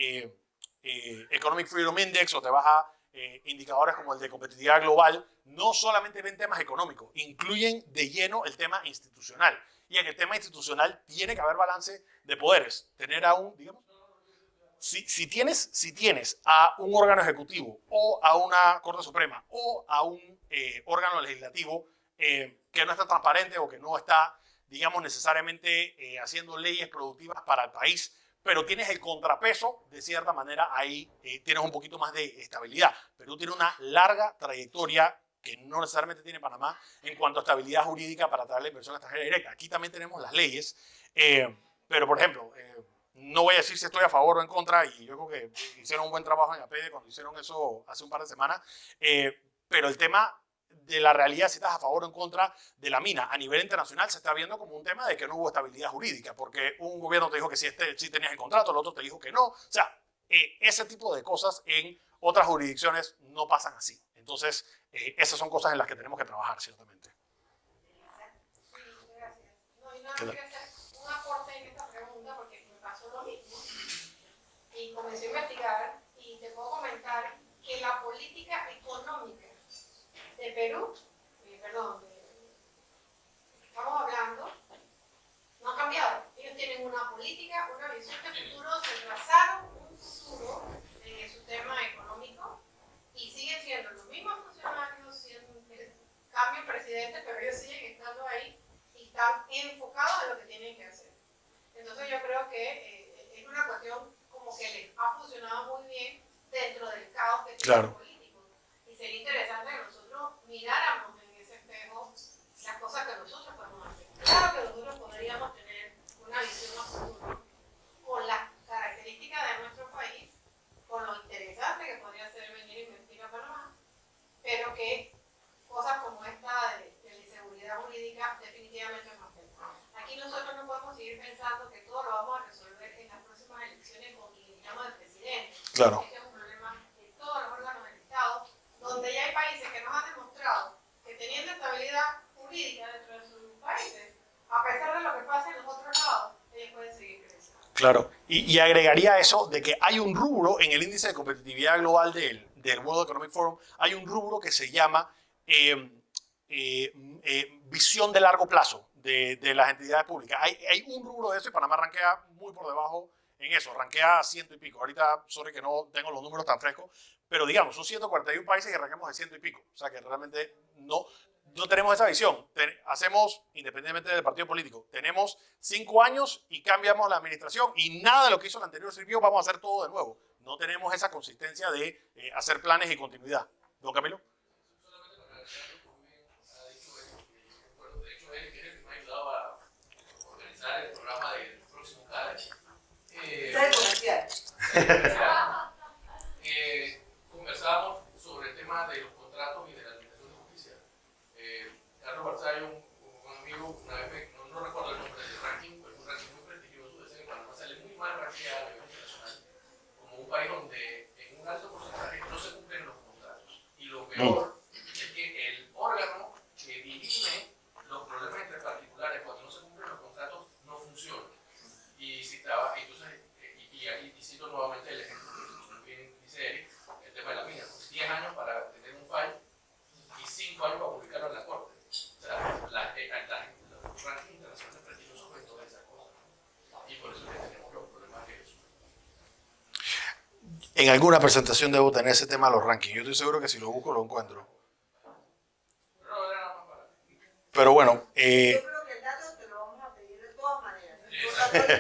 Economic Freedom Index o te vas a indicadores como el de competitividad global, no solamente ven temas económicos, incluyen de lleno el tema institucional. Y en el tema institucional tiene que haber balance de poderes. Tener a un, digamos, si tienes a un órgano ejecutivo o a una Corte Suprema o a un órgano legislativo que no está transparente o que no está, digamos, necesariamente haciendo leyes productivas para el país, pero tienes el contrapeso, de cierta manera, ahí tienes un poquito más de estabilidad. Perú tiene una larga trayectoria que no necesariamente tiene Panamá en cuanto a estabilidad jurídica para traer la inversión extranjera directa. Aquí también tenemos las leyes, pero, por ejemplo, no voy a decir si estoy a favor o en contra, y yo creo que hicieron un buen trabajo en APD cuando hicieron eso hace un par de semanas, pero el tema de la realidad, si estás a favor o en contra de la mina, a nivel internacional se está viendo como un tema de que no hubo estabilidad jurídica, porque un gobierno te dijo que sí tenías el contrato, el otro te dijo que no. O sea, ese tipo de cosas en otras jurisdicciones no pasan así. Entonces, esas son cosas en las que tenemos que trabajar, ciertamente. Sí, gracias. No, y no quiero hacer un aporte en esta pregunta porque me pasó lo mismo. Y comencé a investigar y te puedo comentar que la política económica de Perú, estamos hablando, no ha cambiado. Ellos tienen una política, una visión de futuro, se trazaron un futuro en su tema económico y siguen siendo los mismos funcionarios, cambio presidente, pero ellos siguen estando ahí y están enfocados en lo que tienen que hacer. Entonces yo creo que es una cuestión como que les ha funcionado muy bien dentro del caos que tiene el político. Y sería interesante que nosotros miráramos en ese espejo las cosas que nosotros podemos hacer. Claro que nosotros podríamos tener una visión a futuro, seguir pensando que todo lo vamos a resolver en las próximas elecciones con quien llamo de presidente. Claro. Este es un problema de todos los órganos del Estado, donde ya hay países que nos han demostrado que teniendo estabilidad jurídica dentro de sus países, a pesar de lo que pasa en los otros lados, ellos pueden seguir creciendo. Claro, y agregaría eso de que hay un rubro en el índice de competitividad global del World Economic Forum, hay un rubro que se llama visión de largo plazo de las entidades públicas. Hay un rubro de eso y Panamá rankea muy por debajo en eso, rankea 100 y pico. Ahorita, sorry que no tengo los números tan frescos, pero digamos, son 141 países y ranqueamos de 100 y pico. O sea que realmente no tenemos esa visión. Hacemos, independientemente del partido político, tenemos 5 años y cambiamos la administración y nada de lo que hizo el anterior sirvió, vamos a hacer todo de nuevo. No tenemos esa consistencia de hacer planes y continuidad. ¿Don Camilo? Solamente para agregar lo que ha dicho él, recuerdo, de hecho, él es el que me ha ayudado a organizar el programa del próximo CADE. comercial. Conversábamos sobre el tema de los contratos y de la administración de justicia. Carlos Barzallo, un amigo, una vez no recuerdo el nombre del ranking, pero es un ranking muy prestigioso, decía que Panamá sale muy mal rankeado a nivel internacional, como un país donde en un alto porcentaje no se cumplen los contratos. Y lo peor es que el órgano que dirime los problemas entre particulares cuando no se cumplen los contratos no funciona. Y citaba, entonces, y cito nuevamente el ejemplo que muy bien dice Eric, el tema de la mina, 10 años para tener un fallo y 5 años para publicarlo en la corte. O sea, los rankings internacionales prestigiosos ven todas esas cosas. Y por eso es que tenemos los problemas que eso. En alguna presentación debo tener ese tema de los rankings. Yo estoy seguro que si lo busco lo encuentro. Pero bueno, Yo creo que el dato te lo vamos a pedir de todas maneras.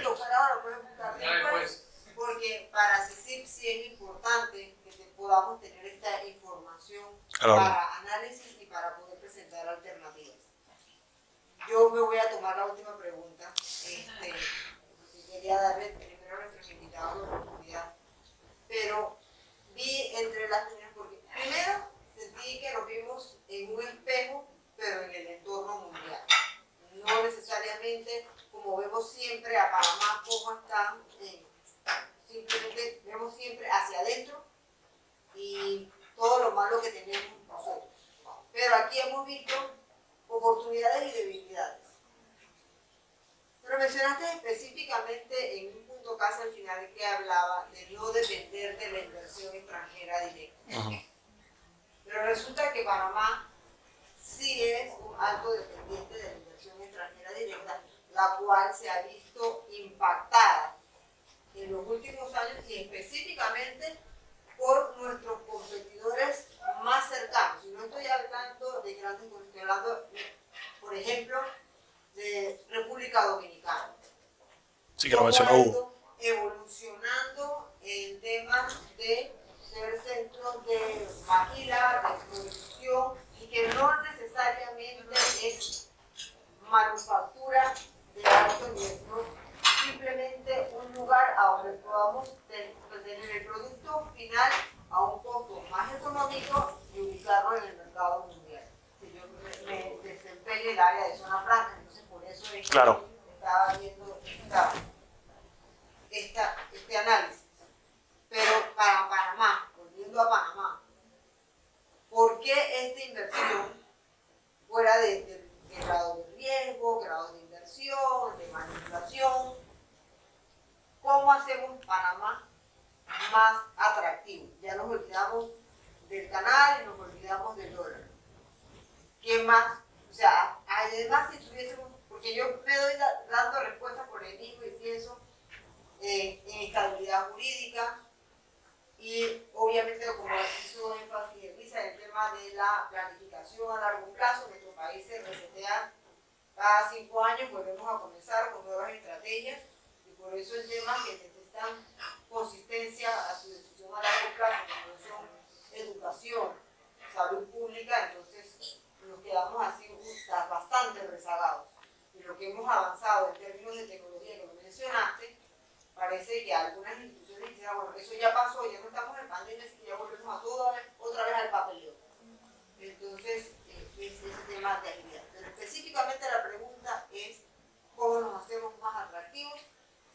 Lo puedes buscar después, porque para CICIP sí es importante que podamos tener esta información para análisis y para poder presentar alternativas. Yo me voy a tomar la última pregunta. Quería darle primero a nuestros invitados la oportunidad, pero vi entre las líneas, porque primero sentí que nos vimos en un espejo, pero en el entorno mundial. No necesariamente como vemos siempre a Panamá como están, simplemente vemos siempre hacia adentro y todo lo malo que tenemos nosotros. Pero aquí hemos visto oportunidades y debilidades. Pero mencionaste específicamente en un punto casi al final que hablaba de no depender de la inversión extranjera directa. Pero resulta que Panamá sí es un alto dependiente de la inversión extranjera directa, la cual se ha visto impactada en los últimos años y específicamente por nuestros competidores más cercanos. Y no estoy hablando de grandes, estoy hablando, por ejemplo, de República Dominicana. Sí que lo mencionó Hugo. Evolucionando en temas de ser centros de maquila, de producción, y que no necesariamente es manufactura de alto nivel, ¿no? Simplemente un lugar a donde podamos tener el producto final a un costo más económico y ubicarlo en el mercado mundial. Si yo me desempeño en el área de zona franca, entonces por eso es que estaba viendo este análisis. Pero para Panamá, volviendo a Panamá, ¿por qué esta inversión fuera de grado de riesgo, grado de inversión, de manipulación? ¿Cómo hacemos Panamá más atractivo? Ya nos olvidamos del canal y nos olvidamos del dólar. ¿Qué más? O sea, además si tuviésemos, porque yo me doy dando respuestas por el mismo y pienso en estabilidad jurídica y obviamente como hizo énfasis Elisa, el tema de la planificación a largo plazo. Nuestro país se resetea cada 5 años, volvemos a comenzar con nuevas estrategias y por eso el tema que necesitan consistencia a su decisión a largo plazo, como son educación, salud pública, entonces nos quedamos así bastante rezagados. Y lo que hemos avanzado en términos de tecnología que lo mencionaste, parece que algunas instituciones dicen, bueno, eso ya pasó, ya no estamos en pandemia, así que ya volvemos a todo otra vez al papeleo. Entonces, es ese tema de agilidad. Pero específicamente la pregunta es cómo nos hacemos más atractivos atractivos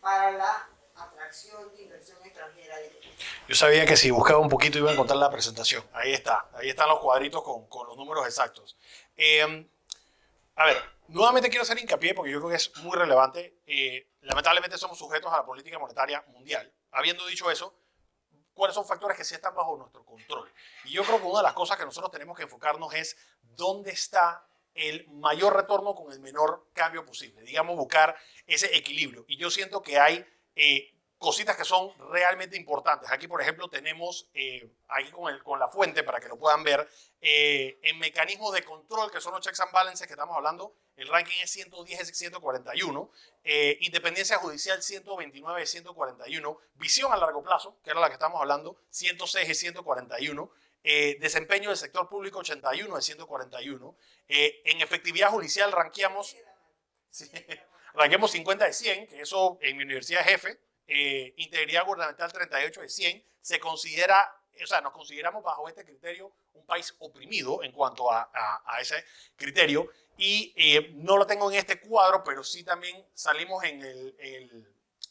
para la atracción de inversión extranjera directa. Yo sabía que si buscaba un poquito iba a encontrar la presentación. Ahí está. Ahí están los cuadritos con los números exactos. A ver, nuevamente quiero hacer hincapié porque yo creo que es muy relevante. Lamentablemente somos sujetos a la política monetaria mundial. Habiendo dicho eso, ¿cuáles son factores que sí están bajo nuestro control? Y yo creo que una de las cosas que nosotros tenemos que enfocarnos es dónde está el mayor retorno con el menor cambio posible. Digamos, buscar ese equilibrio. Y yo siento que hay cositas que son realmente importantes. Aquí, por ejemplo, tenemos, aquí con la fuente, para que lo puedan ver, en mecanismos de control, que son los checks and balances que estamos hablando, el ranking es 110 de 141, independencia judicial 129 de 141, visión a largo plazo, que era la que estamos hablando, 106 de 141, desempeño del sector público 81 de 141, en efectividad judicial ranqueamos 50 de 100, que eso en mi universidad es jefe, integridad gubernamental 38 de 100, se considera, o sea, nos consideramos bajo este criterio un país oprimido en cuanto a ese criterio, y no lo tengo en este cuadro, pero sí también salimos en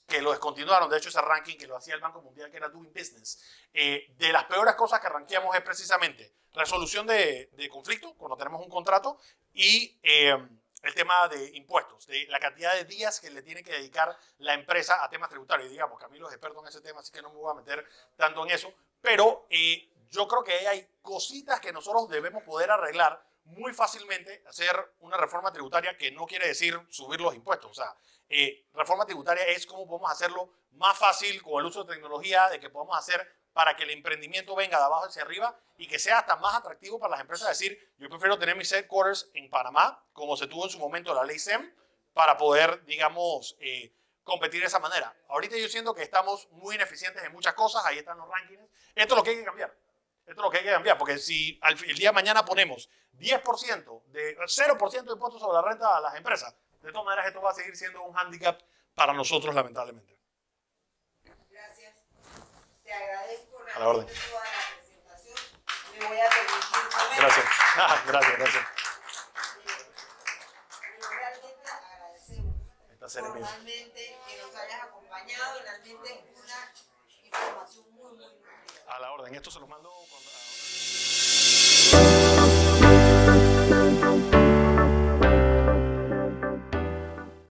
que lo descontinuaron, de hecho ese ranking que lo hacía el Banco Mundial, que era Doing Business. De las peores cosas que ranqueamos es precisamente resolución de conflicto, cuando tenemos un contrato, y el tema de impuestos, de la cantidad de días que le tiene que dedicar la empresa a temas tributarios. Digamos, Camilo es experto en ese tema, así que no me voy a meter tanto en eso, pero yo creo que hay cositas que nosotros debemos poder arreglar muy fácilmente. Hacer una reforma tributaria, que no quiere decir subir los impuestos, o sea, reforma tributaria es cómo podemos hacerlo más fácil con el uso de tecnología, de que podamos hacer para que el emprendimiento venga de abajo hacia arriba y que sea hasta más atractivo para las empresas. Decir, yo prefiero tener mis headquarters en Panamá, como se tuvo en su momento la ley SEM, para poder, digamos, competir de esa manera. Ahorita yo siento que estamos muy ineficientes en muchas cosas, ahí están los rankings. Esto es lo que hay que cambiar. Esto es lo que hay que cambiar, porque si el día de mañana ponemos 10% de 0% de impuestos sobre la renta a las empresas, de todas maneras esto va a seguir siendo un hándicap para nosotros, lamentablemente. Gracias. Te agradezco A la orden. realmente toda la presentación. Me voy a permitir comer. Gracias. Gracias. Realmente agradecemos Esta ceremonia. formalmente que nos hayas acompañado. Realmente es una información muy nutrida. A la orden. Esto se los mando cuando